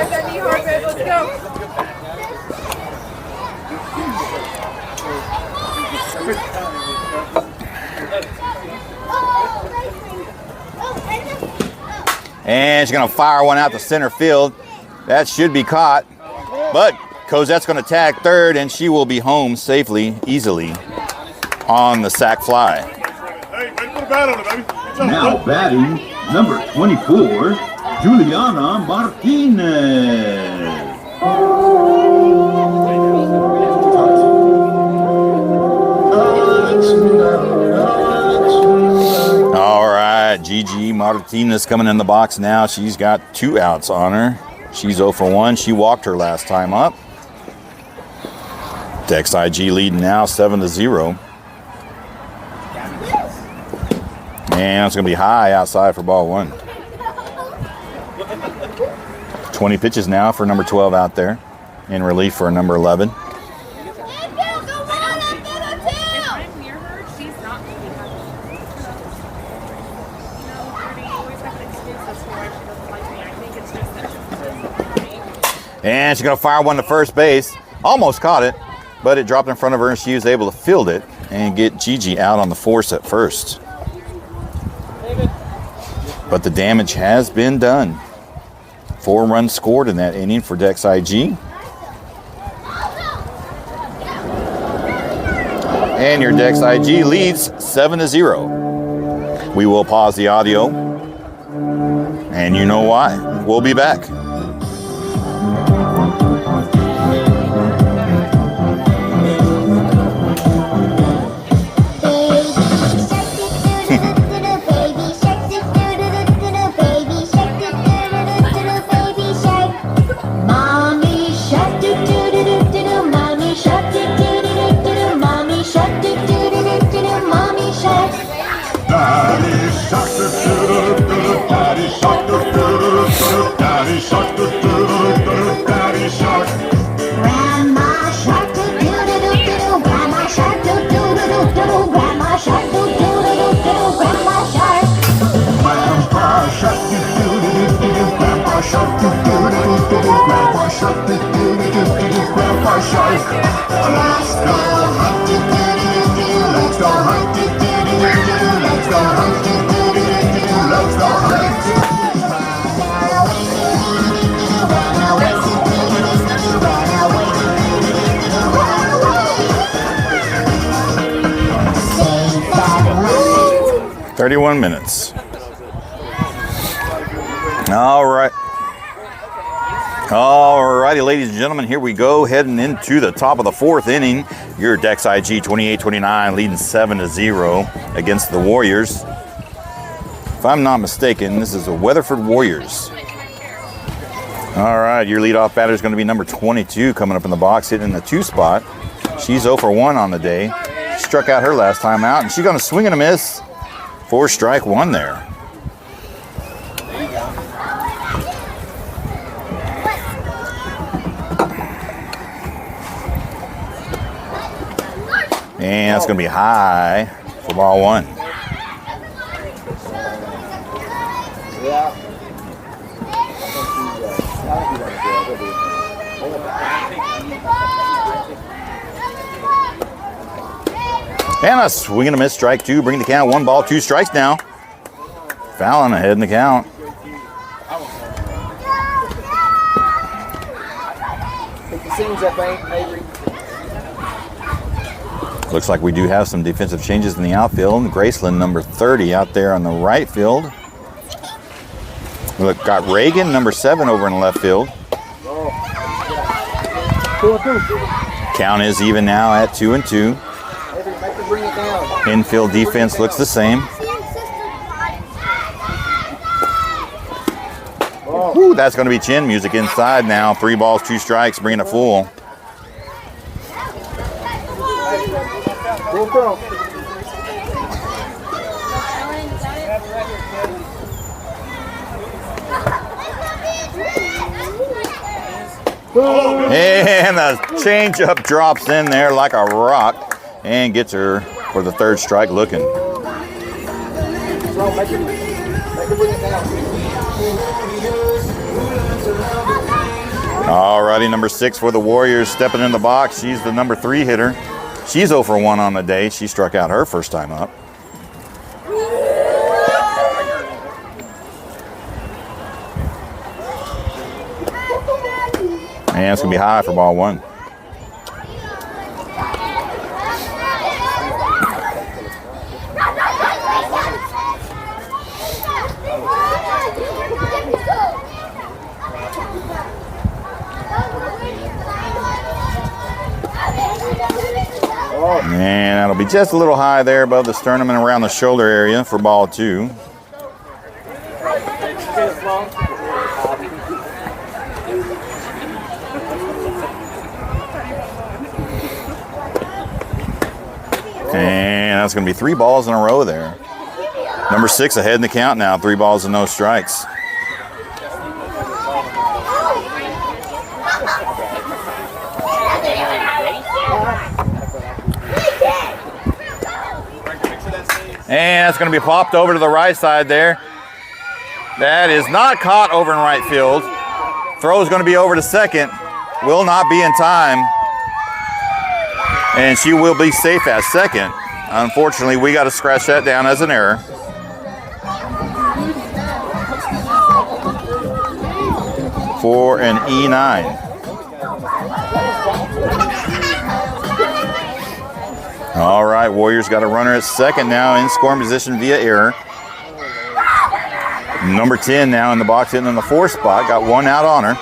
[SPEAKER 4] that knee hard, babe. Let's go.
[SPEAKER 1] And she's going to fire one out to center field. That should be caught. But Cosette's going to tag third, and she will be home safely, easily, on the sac fly.
[SPEAKER 3] Now batting number 24, Juliana Martinez.
[SPEAKER 1] All right, Gigi Martinez coming in the box now. She's got 2 outs on her. She's 0 for 1. She walked her last time up. Dex IG leading now 7-0. And it's going to be high outside for ball 1. 20 pitches now for number 12 out there. In relief for number 11.
[SPEAKER 4] If I'm near her, she's not making happy. You know, Ruby always has an excuse as to why she doesn't like me. I think it's just that she doesn't like me.
[SPEAKER 1] And she's going to fire one to first base. Almost caught it, but it dropped in front of her and she was able to field it and get Gigi out on the force at first. But the damage has been done. 4 runs scored in that inning for Dex IG. And your Dex IG leads 7-0. We will pause the audio. And you know why. We'll be back. "31 minutes. All right. All righty, ladies and gentlemen, here we go, heading into the top of the 4th inning. Your Dex IG 28-29 leading 7-0 against the Warriors. If I'm not mistaken, this is the Weatherford Warriors. All right, your leadoff batter is going to be number 22 coming up in the box, hitting in the 2 spot. She's 0 for 1 on the day. Struck out her last time out, and she's going to swing and a miss for strike 1 there. And it's going to be high for ball 1. And a swing and a miss, strike 2, bring the count 1 ball, 2 strikes now. Fallon ahead in the count. Looks like we do have some defensive changes in the outfield. Graceland, number 30, out there on the right field. Look, got Reagan, number 7, over in the left field. Count is even now at 2-2. Infield defense looks the same. Ooh, that's going to be chin music inside now. 3 balls, 2 strikes, bringing it full. And the changeup drops in there like a rock and gets her for the 3rd strike looking. Alrighty, number 6 for the Warriors stepping in the box. She's the number 3 hitter. She's 0 for 1 on the day. She struck out her first time up. And it's going to be high for ball 1. And that'll be just a little high there above the sternum and around the shoulder area for ball 2. And that's going to be 3 balls in a row there. Number 6 ahead in the count now. 3 balls and no strikes. And that's going to be popped over to the right side there. That is not caught over in right field. Throw is going to be over to second. Will not be in time. And she will be safe at second. Unfortunately, we got to scratch that down as an error. For an E9. All right, Warriors got a runner at second now in scoring position via error. Number 10 now in the box, hitting in the 4th spot. Got 1 out on her.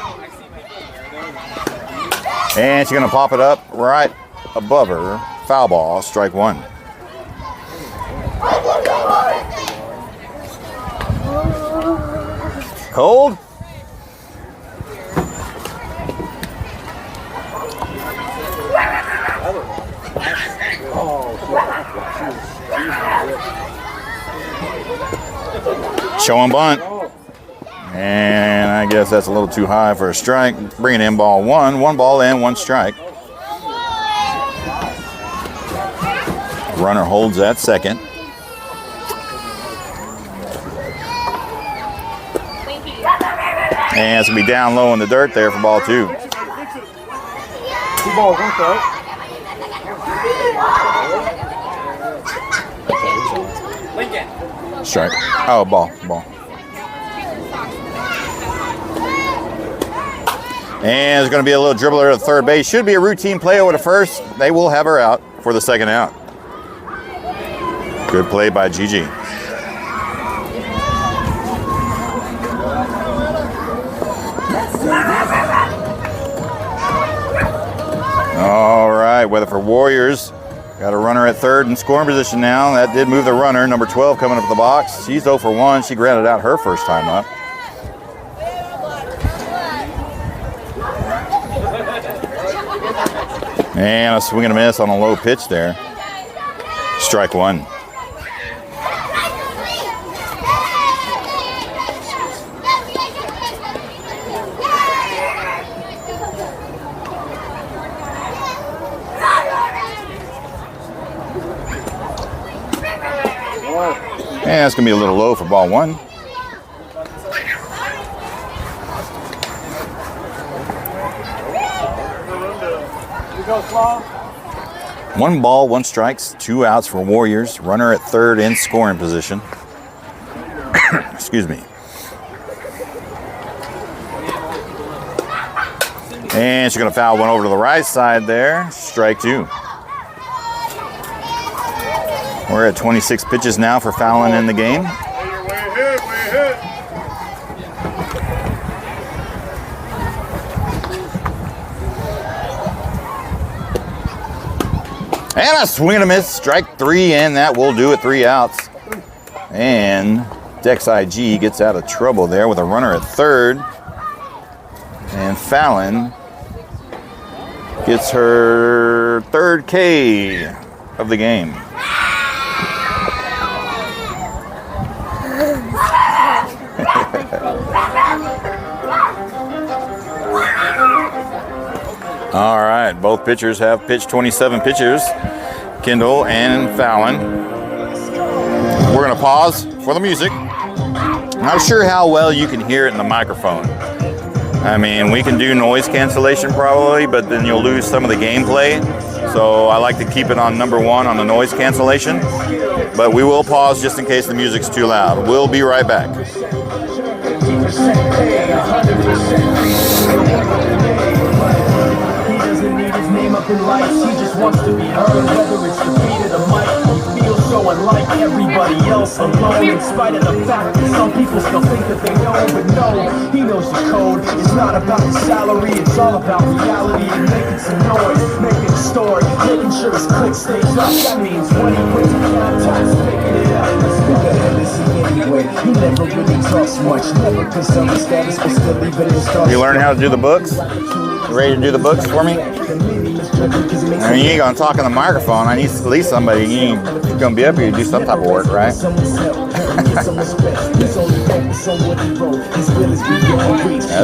[SPEAKER 1] And she's going to pop it up right above her. Foul ball, strike 1. Cold? Show and bunt. And I guess that's a little too high for a strike. Bringing in ball 1. 1 ball in, 1 strike. Runner holds at second. And it's going to be down low in the dirt there for ball 2.
[SPEAKER 6] 2 balls, 1 strike.
[SPEAKER 1] Strike. Oh, ball. And there's going to be a little dribbler at third base. Should be a routine play over to first. They will have her out for the 2nd out. Good play by Gigi. All right, Weatherford Warriors got a runner at 3rd in scoring position now. That did move the runner. Number 12 coming up the box. She's 0 for 1. She grounded out her first time up. And a swing and a miss on a low pitch there. Strike 1. And that's going to be a little low for ball 1. One ball, 1 strikes, 2 outs for Warriors. Runner at 3rd in scoring position. Excuse me. And she's going to foul 1 over to the right side there. Strike 2. We're at 26 pitches now for Fallon in the game. And a swing and a miss, strike 3, and that will do it. 3 outs. And Dex IG gets out of trouble there with a runner at third. And Fallon gets her 3rd K of the game. All right, both pitchers have pitched 27 pitches, Kendall and Fallon. We're gonna pause for the music. I'm not sure how well you can hear it in the microphone. I mean, we can do noise cancellation probably, but then you'll lose some of the gameplay. So I like to keep it on number 1 on the noise cancellation, but we will pause just in case the music's too loud. We'll be right back.
[SPEAKER 6] Name up in lights, he just wants to be heard. Whether it's the beat of the mic, he feels so unlike everybody else alone. In spite of the fact that some people still think that they know, but no, he knows the code. It's not about the salary, it's all about reality and making some noise, making a story, making sure his click stays up. That means when he puts it on time, picking it up. Listen anyway, he never really talks much, never concerned with status, but still leaving his thoughts.
[SPEAKER 1] You learn how to do the books? You ready to do the books for me? I mean, you ain't gonna talk in the microphone. I need at least somebody. You ain't gonna be up here to do some type of work, right? That's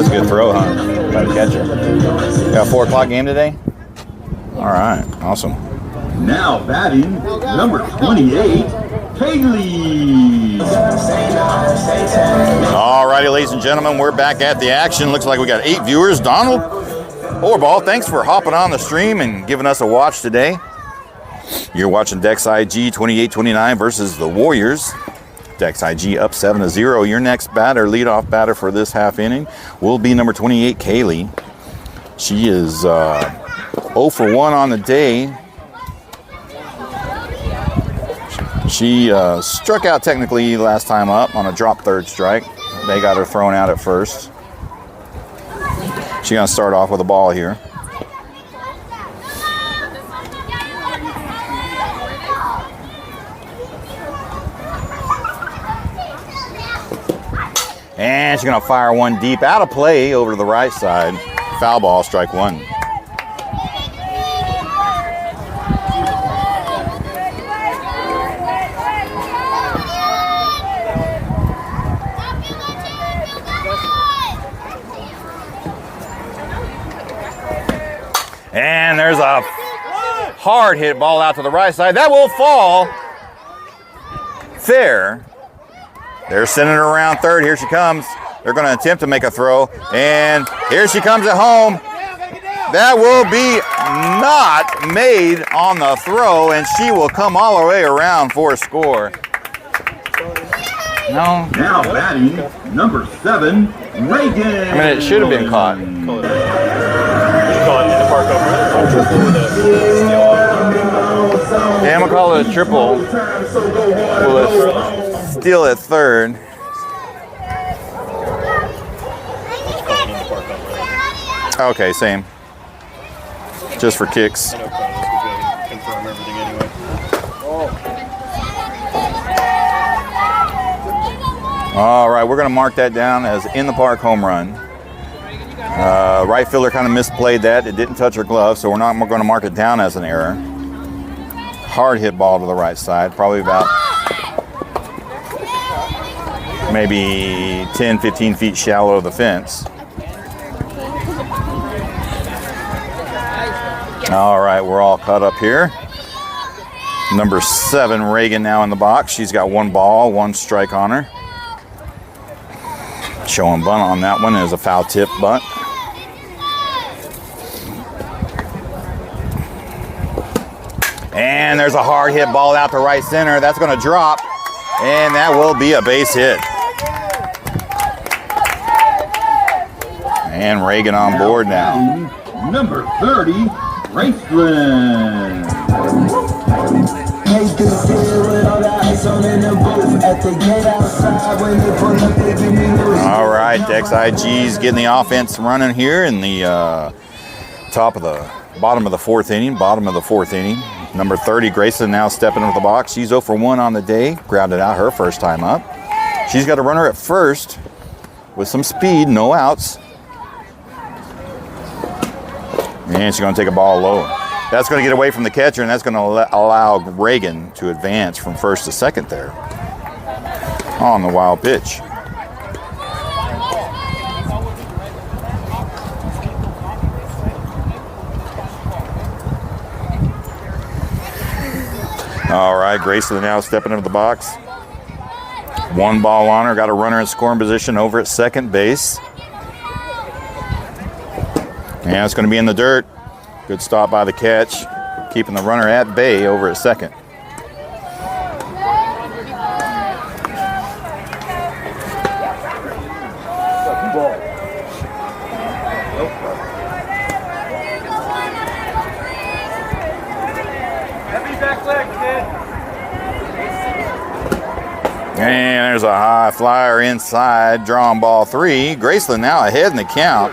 [SPEAKER 1] a good throw, huh? Try to catch it. You got a 4 o'clock game today? All right, awesome.
[SPEAKER 3] Now batting, number 28, Kaylee.
[SPEAKER 1] All righty, ladies and gentlemen, we're back at the action. Looks like we got 8 viewers. Donald Orball, thanks for hopping on the stream and giving us a watch today. You're watching Dex IG 28-29 versus the Warriors. Dex IG up 7-0. Your next batter, leadoff batter for this half inning, will be number 28, Kaylee. She is 0 for 1 on the day. She struck out technically last time up on a drop 3rd strike. They got her thrown out at first. She's going to start off with a ball here. And she's going to fire one deep out of play over to the right side. Foul ball, strike 1. And there's a hard hit ball out to the right side. That will fall fair. They're sending her around third. Here she comes. They're going to attempt to make a throw. And here she comes at home. That will be not made on the throw, and she will come all the way around for a score. No.
[SPEAKER 3] Now batting, number 7, Reagan.
[SPEAKER 1] I mean, it should have been caught. Yeah, I'm going to call it a triple. We'll steal at third. Okay, same. Just for kicks. All right, we're going to mark that down as in the park home run. Right fielder kind of misplayed that. It didn't touch her glove, so we're not going to mark it down as an error. Hard hit ball to the right side, probably about maybe 10, 15 feet shallow of the fence. All right, we're all caught up here. Number 7, Reagan, now in the box. She's got 1 ball, 1 strike on her. Showing bunt on that one is a foul tip bunt. And there's a hard hit ball out to right center. That's going to drop, and that will be a base hit. And Reagan on board now.
[SPEAKER 3] Number 30, Graceland.
[SPEAKER 6] got to get outside when they pull up, they give me loose.
[SPEAKER 1] All right, Dex IG's getting the offense running here in the bottom of the fourth inning. Number 30, Grayson, now stepping into the box. She's 0 for 1 on the day. Grounded out her first time up. She's got a runner at first with some speed, no outs. And she's going to take a ball low. That's going to get away from the catcher, and that's going to allow Reagan to advance from first to second there on the wild pitch. All right, Grayson now stepping into the box. 1 ball on her, got a runner in scoring position over at second base. And it's going to be in the dirt. Good stop by the catch, keeping the runner at bay over at second. And there's a high flyer inside, drawn ball 3. Graceland now ahead in the count.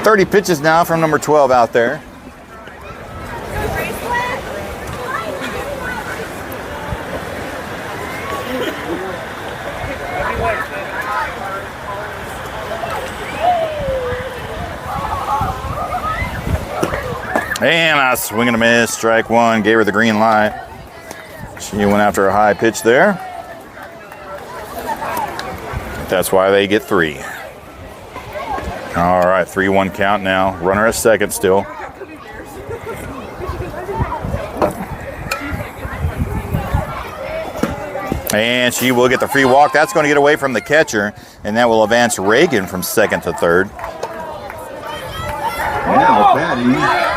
[SPEAKER 1] 30 pitches now from number 12 out there. And a swing and a miss, strike 1, gave her the green light. She went after a high pitch there. That's why they get 3. All right, 3-1 count now. Runner at second still. And she will get the free walk. That's going to get away from the catcher, and that will advance Reagan from second to third.
[SPEAKER 3] Now batting,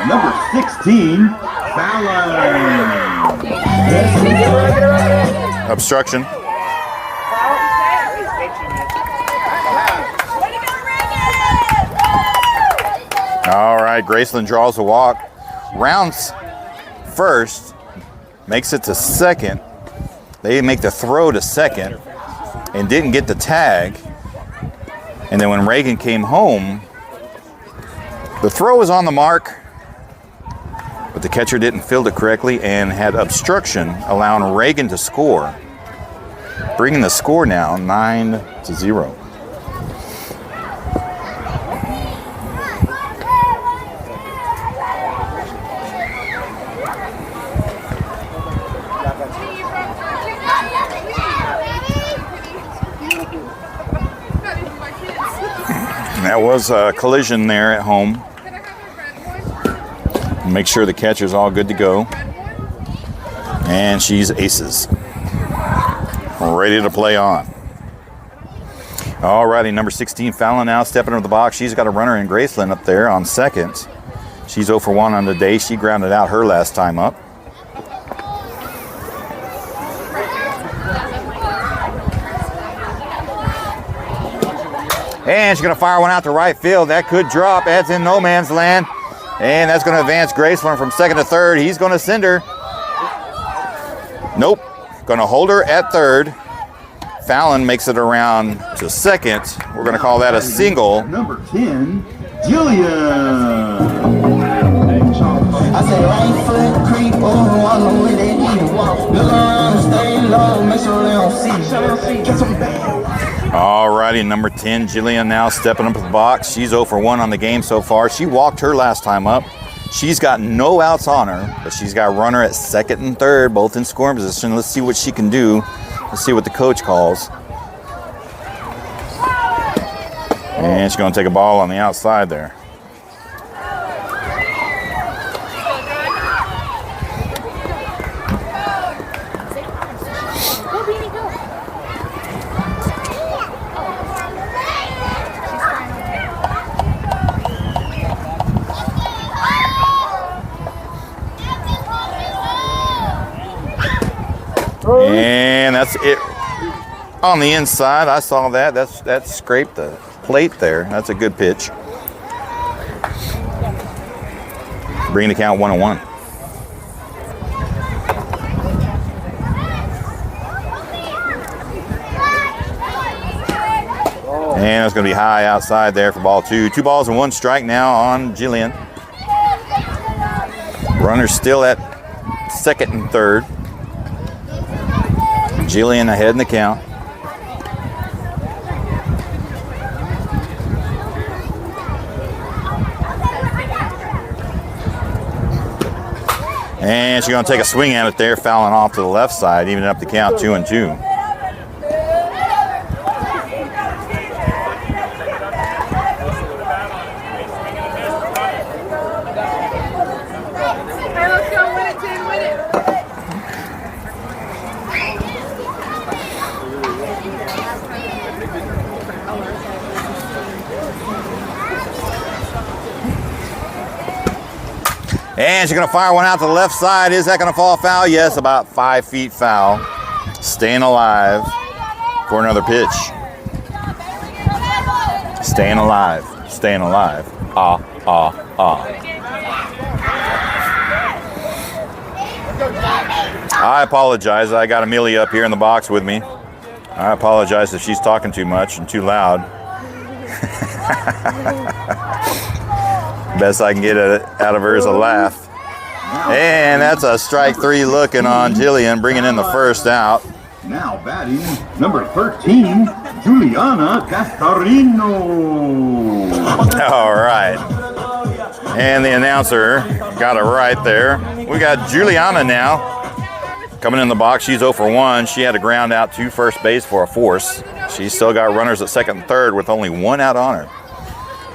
[SPEAKER 3] number 16, Fallon.
[SPEAKER 1] Obstruction. All right, Graceland draws a walk. Rounds first, makes it to second. They make the throw to second and didn't get the tag. And then when Reagan came home, the throw was on the mark, but the catcher didn't field it correctly and had obstruction, allowing Reagan to score. Bringing the score now 9-0. That was a collision there at home. Make sure the catcher's all good to go. And she's aces. Ready to play on. All righty, number 16, Fallon now stepping into the box. She's got a runner in Graceland up there on second. She's 0 for 1 on the day. She grounded out her last time up. And she's going to fire one out to right field. That could drop. That's in no man's land. And that's going to advance Graceland from second to third. He's going to send her. Nope. Going to hold her at third. Fallon makes it around to second. We're going to call that a single.
[SPEAKER 3] Number 10, Jillian.
[SPEAKER 6] I say right foot creep over on the way they need to walk. Look around and stay low, make sure they don't see. Get some bad.
[SPEAKER 1] All righty, number 10, Jillian now stepping up to the box. She's 0 for 1 on the game so far. She walked her last time up. She's got no outs on her, but she's got a runner at second and third, both in scoring position. Let's see what she can do. Let's see what the coach calls. And she's going to take a ball on the outside there. And that's it on the inside. I saw that. That scraped the plate there. That's a good pitch. Bringing the count 1-1. And it's going to be high outside there for ball 2. 2 balls and 1 strike now on Jillian. Runners still at second and third. Jillian ahead in the count. And she's going to take a swing at it there, fouling off to the left side, evening up the count 2-2.
[SPEAKER 4] Hey, let's go win it, Tim, win it.
[SPEAKER 1] And she's going to fire one out to the left side. Is that going to fall foul? Yes, about 5 feet foul. Staying alive for another pitch. Staying alive. Staying alive. Ah, ah, ah. I apologize. I got Amelia up here in the box with me. I apologize if she's talking too much and too loud. Best I can get out of her is a laugh. And that's a strike 3 looking on Jillian, bringing in the first out.
[SPEAKER 3] Now batting, number 13, Juliana Cascarino.
[SPEAKER 1] All right. And the announcer got it right there. We got Juliana now coming in the box. She's 0 for 1. She had to ground out to first base for a force. She's still got runners at second and third with only 1 out on her.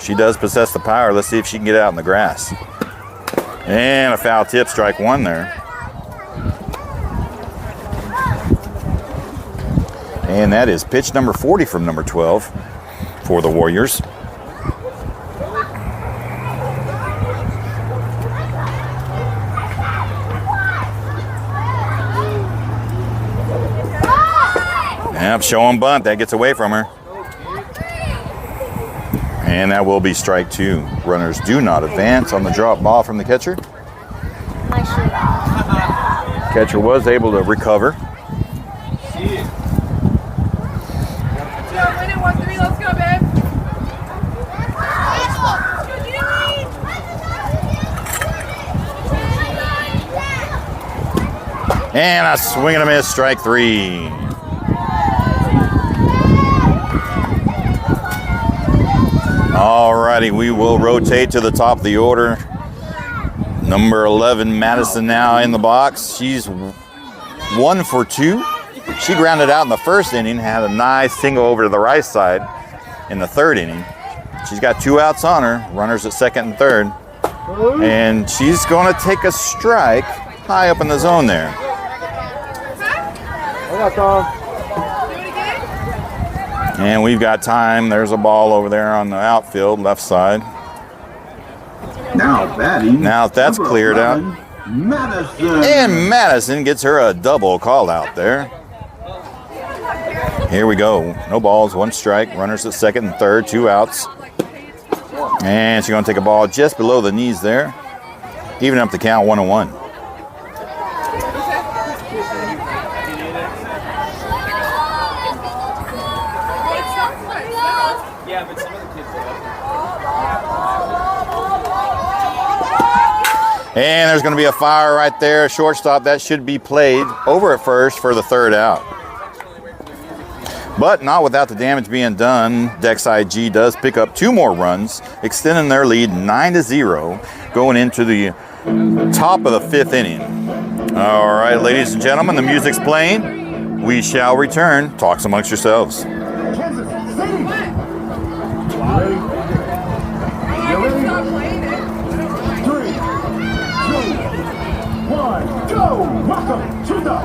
[SPEAKER 1] She does possess the power. Let's see if she can get out in the grass. And a foul tip, strike 1 there. And that is pitch number 40 from number 12 for the Warriors. Yep, show 'em bunt. That gets away from her. And that will be strike 2. Runners do not advance on the drop ball from the catcher. Catcher was able to recover.
[SPEAKER 4] Let's go, win it, 1-3, let's go, babe.
[SPEAKER 1] And a swing and a miss, strike 3. Alrighty, we will rotate to the top of the order. Number 11, Madison, now in the box. She's 1 for 2. She grounded out in the first inning, had a nice single over to the right side in the third inning. She's got 2 outs on her, runners at second and third. And she's going to take a strike high up in the zone there. And we've got time. There's a ball over there on the outfield, left side.
[SPEAKER 3] Now batting.
[SPEAKER 1] Now if that's
[SPEAKER 3] number
[SPEAKER 1] cleared
[SPEAKER 3] 11,
[SPEAKER 1] out.
[SPEAKER 3] Madison.
[SPEAKER 1] And Madison gets her a double call out there. Here we go. No balls, 1 strike. Runners at second and third, 2 outs. And she's going to take a ball just below the knees there. Even up the count, 1-1. And there's going to be a fire right there, shortstop. That should be played over at first for the 3rd out. But not without the damage being done. Dex IG does pick up 2 more runs, extending their lead 9-0, going into the top of the 5th inning. All right, ladies and gentlemen, the music's playing. We shall return. Talks amongst yourselves.
[SPEAKER 2] Go! Welcome to the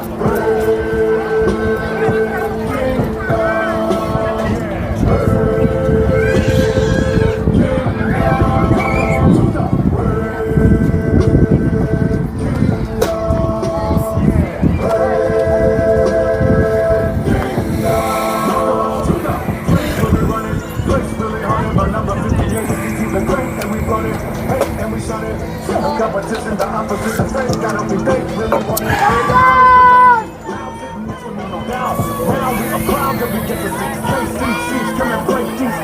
[SPEAKER 2] competition, the opposition, gotta be big, really want to now we are proud that we get to see KCC's come and break these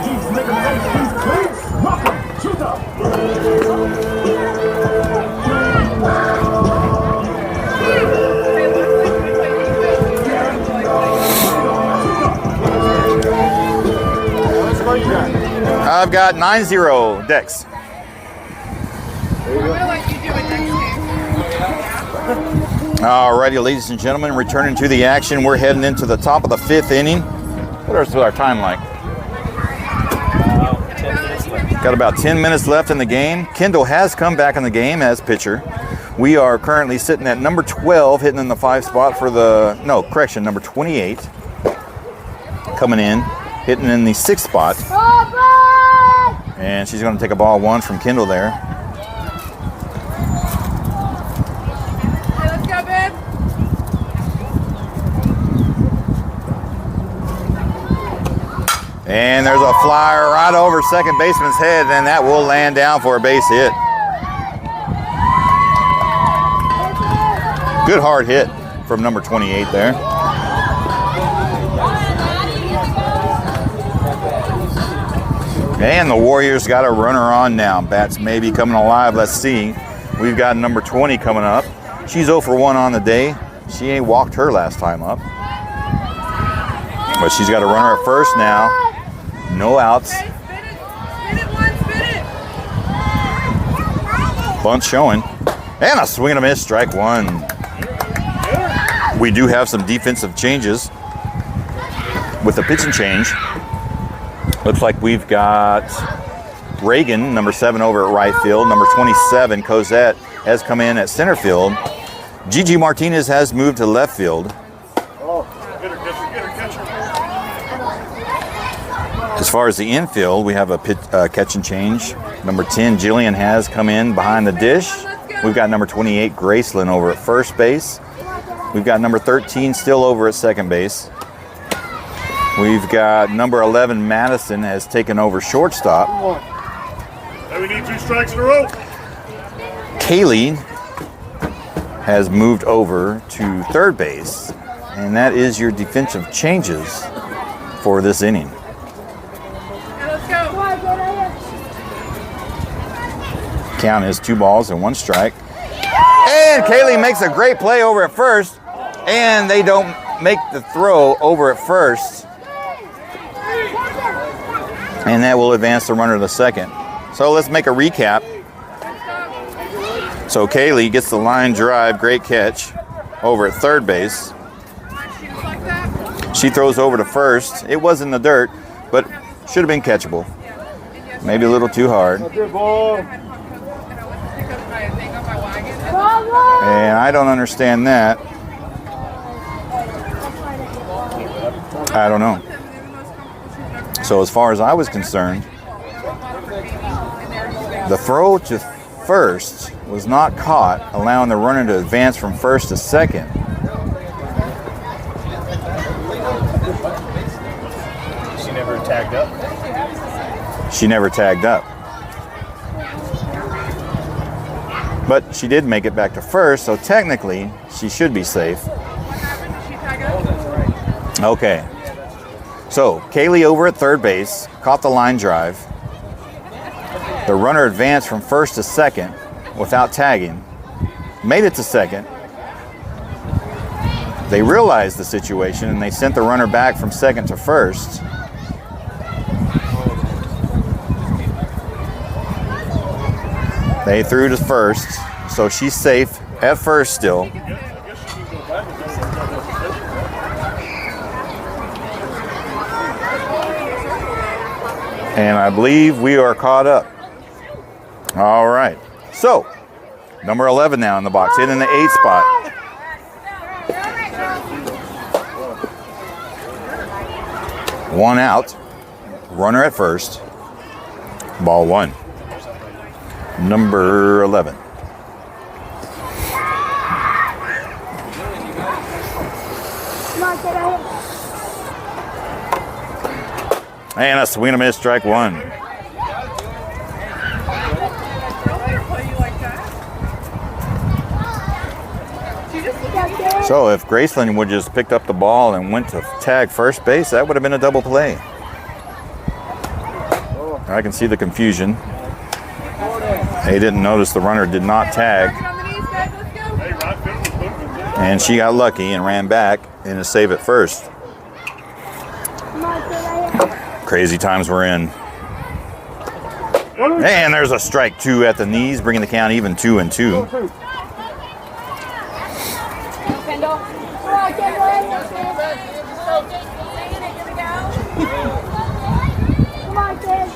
[SPEAKER 1] I've got 9-0 Dex.
[SPEAKER 4] I'm gonna let you do it next game.
[SPEAKER 1] Alrighty, ladies and gentlemen, returning to the action. We're heading into the top of the 5th inning. What's our time like? Got about 10 minutes left in the game. Kendall has come back in the game as pitcher. We are currently sitting at number 12, hitting in the 5 spot for the, no, correction, number 28. Coming in, hitting in the 6th spot. And she's going to take a ball 1 from Kendall there.
[SPEAKER 4] Hey, let's go, babe.
[SPEAKER 1] And there's a flyer right over second baseman's head, and that will land down for a base hit. Good hard hit from number 28 there. And the Warriors got a runner on now. Bats maybe coming alive. Let's see. We've got number 20 coming up. She's 0 for 1 on the day. She ain't walked her last time up. But she's got a runner at first now. No outs.
[SPEAKER 4] Okay, spin it once, spin it.
[SPEAKER 1] Bunt showing. And a swing and a miss, strike 1. We do have some defensive changes with the pitching change. Looks like we've got Reagan, number 7, over at right field. Number 27, Cosette, has come in at center field. Gigi Martinez has moved to left field. As far as the infield, we have a catch and change. Number 10, Jillian, has come in behind the dish. We've got number 28, Graceland, over at first base. We've got number 13 still over at second base. We've got number 11, Madison, has taken over shortstop.
[SPEAKER 5] We need 2 strikes in a row.
[SPEAKER 1] Kaylee has moved over to third base, and that is your defensive changes for this inning.
[SPEAKER 4] Hey, let's go.
[SPEAKER 1] Count is 2 balls and 1 strike. And Kaylee makes a great play over at first, and they don't make the throw over at first. And that will advance the runner to second. So let's make a recap. So Kaylee gets the line drive, great catch, over at third base. She throws over to first. It was in the dirt, but should have been catchable. Maybe a little too hard. And I don't understand that. I don't know. So as far as I was concerned, the throw to first was not caught, allowing the runner to advance from first to second.
[SPEAKER 5] She never tagged up.
[SPEAKER 1] She never tagged up. But she did make it back to first, so technically she should be safe. Okay. So Kaylee over at third base, caught the line drive. The runner advanced from first to second without tagging, made it to second. They realized the situation and they sent the runner back from second to first. They threw to first, so she's safe at first still. And I believe we are caught up. All right. So, number 11 now in the box, in the 8th spot. One out. Runner at first. Ball 1. Number 11. And a swing and a miss, strike 1. So if Graceland would just picked up the ball and went to tag first base, that would have been a double play. I can see the confusion. They didn't notice the runner did not tag.
[SPEAKER 4] Working on the knees, babe. Let's go.
[SPEAKER 5] Hey, Rod Fiddle was moving good.
[SPEAKER 1] And she got lucky and ran back and to save it first. Crazy times we're in. And there's a strike 2 at the knees, bringing the count even 2-2.
[SPEAKER 8] Kendall. Come on, Kendall. Come on, kid.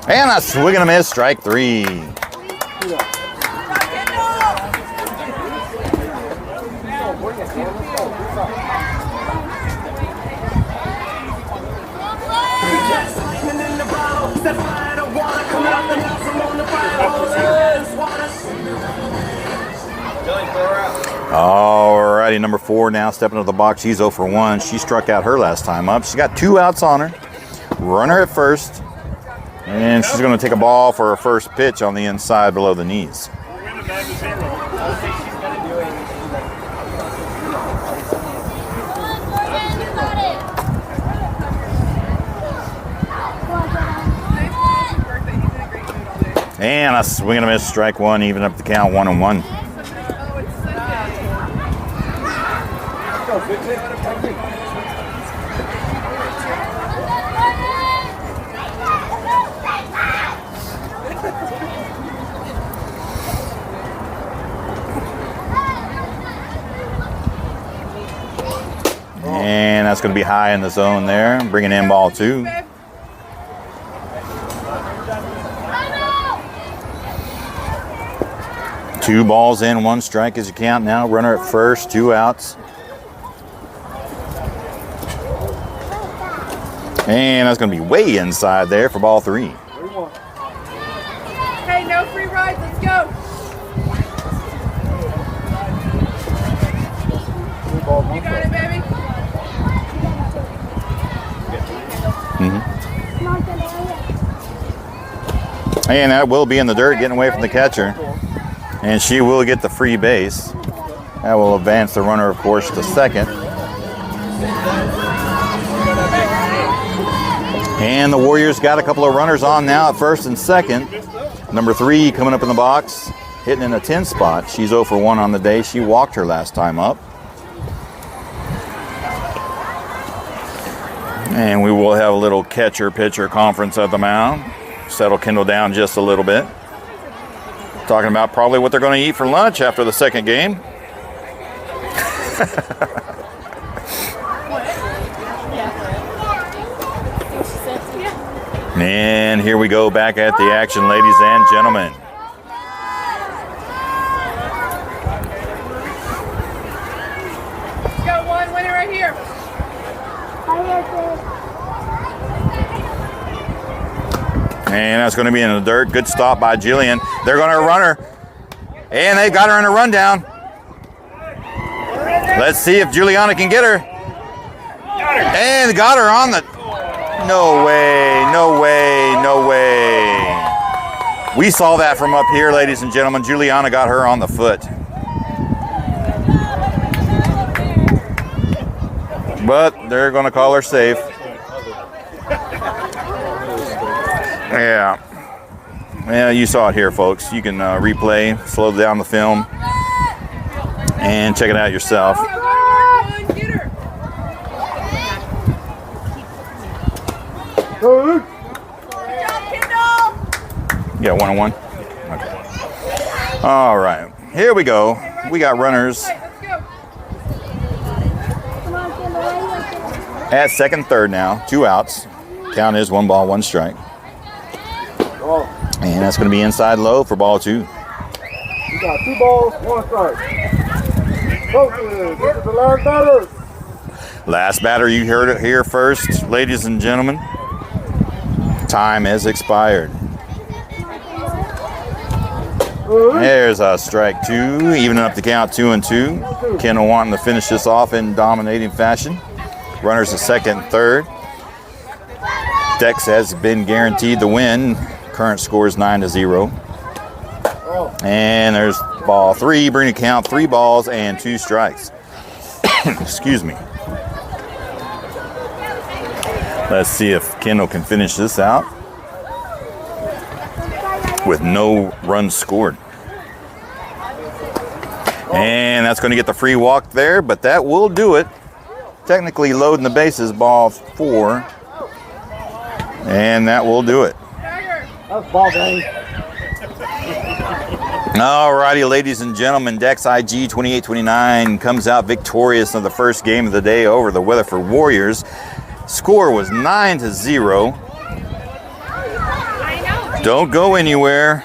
[SPEAKER 1] And a swing and a miss, strike 3. Alrighty, number 4 now stepping into the box. She's 0 for 1. She struck out her last time up. She's got 2 outs on her. Runner at first. And she's going to take a ball for her first pitch on the inside below the knees.
[SPEAKER 5] We're winning 9-0.
[SPEAKER 1] And a swing and a miss, strike 1, even up the count 1-1. And that's going to be high in the zone there, bringing in ball 2. Two balls in, 1 strike as you count now. Runner at first, 2 outs. And that's going to be way inside there for ball 3.
[SPEAKER 4] Hey, no free rides. Let's go. You got it, baby.
[SPEAKER 1] And that will be in the dirt, getting away from the catcher. And she will get the free base. That will advance the runner, of course, to second. And the Warriors got a couple of runners on now at first and second. Number 3 coming up in the box, hitting in a 10 spot. She's 0 for 1 on the day. She walked her last time up. And we will have a little catcher-pitcher conference at the mound. Settle Kendall down just a little bit. Talking about probably what they're going to eat for lunch after the second game. And here we go back at the action, ladies and gentlemen.
[SPEAKER 4] Got one winner right here.
[SPEAKER 1] And that's going to be in the dirt. Good stop by Jillian. They're going to run her. And they got her in a rundown. Let's see if Juliana can get her. And got her on the... No way, no way, no way. We saw that from up here, ladies and gentlemen. Juliana got her on the foot. But they're going to call her safe. Yeah. Yeah, you saw it here, folks. You can replay, slow down the film, and check it out yourself.
[SPEAKER 4] Get her. Good job, Kendall.
[SPEAKER 1] You got 1-on-1? Okay. All right. Here we go. We got runners
[SPEAKER 4] Hey, let's go.
[SPEAKER 1] at second, third now. 2 outs. Count is 1 ball, 1 strike. And that's going to be inside low for ball 2.
[SPEAKER 7] You got 2 balls, 1 strike. This is the last batter.
[SPEAKER 1] Last batter, you heard it here first, ladies and gentlemen. Time has expired. There's a strike 2, evening up the count 2-2. Kendall wanting to finish this off in dominating fashion. Runners at second and third. Dex has been guaranteed the win. Current score is 9-0. And there's ball 3, bring the count 3 balls and 2 strikes. Excuse me. Let's see if Kendall can finish this out with no runs scored. And that's going to get the free walk there, but that will do it. Technically loading the bases, ball 4. And that will do it.
[SPEAKER 7] That's ball game.
[SPEAKER 1] Alrighty, ladies and gentlemen, Dex IG 28-29 comes out victorious in the first game of the day over the Weatherford Warriors. Score was 9-0. Don't go anywhere.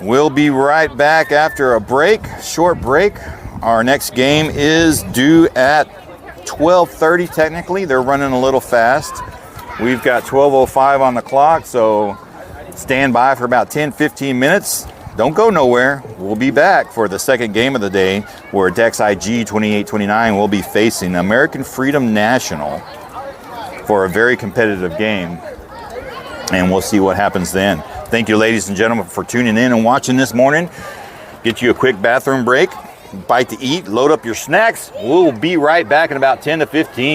[SPEAKER 1] We'll be right back after a break, short break. Our next game is due at 12:30 technically. They're running a little fast. We've got 12:05 on the clock, so stand by for about 10-15 minutes. Don't go nowhere. We'll be back for the second game of the day where Dex IG 28-29 will be facing American Freedom National for a very competitive game. And we'll see what happens then. Thank you, ladies and gentlemen, for tuning in and watching this morning. Get you a quick bathroom break, bite to eat, load up your snacks. We'll be right back in about 10 to 15.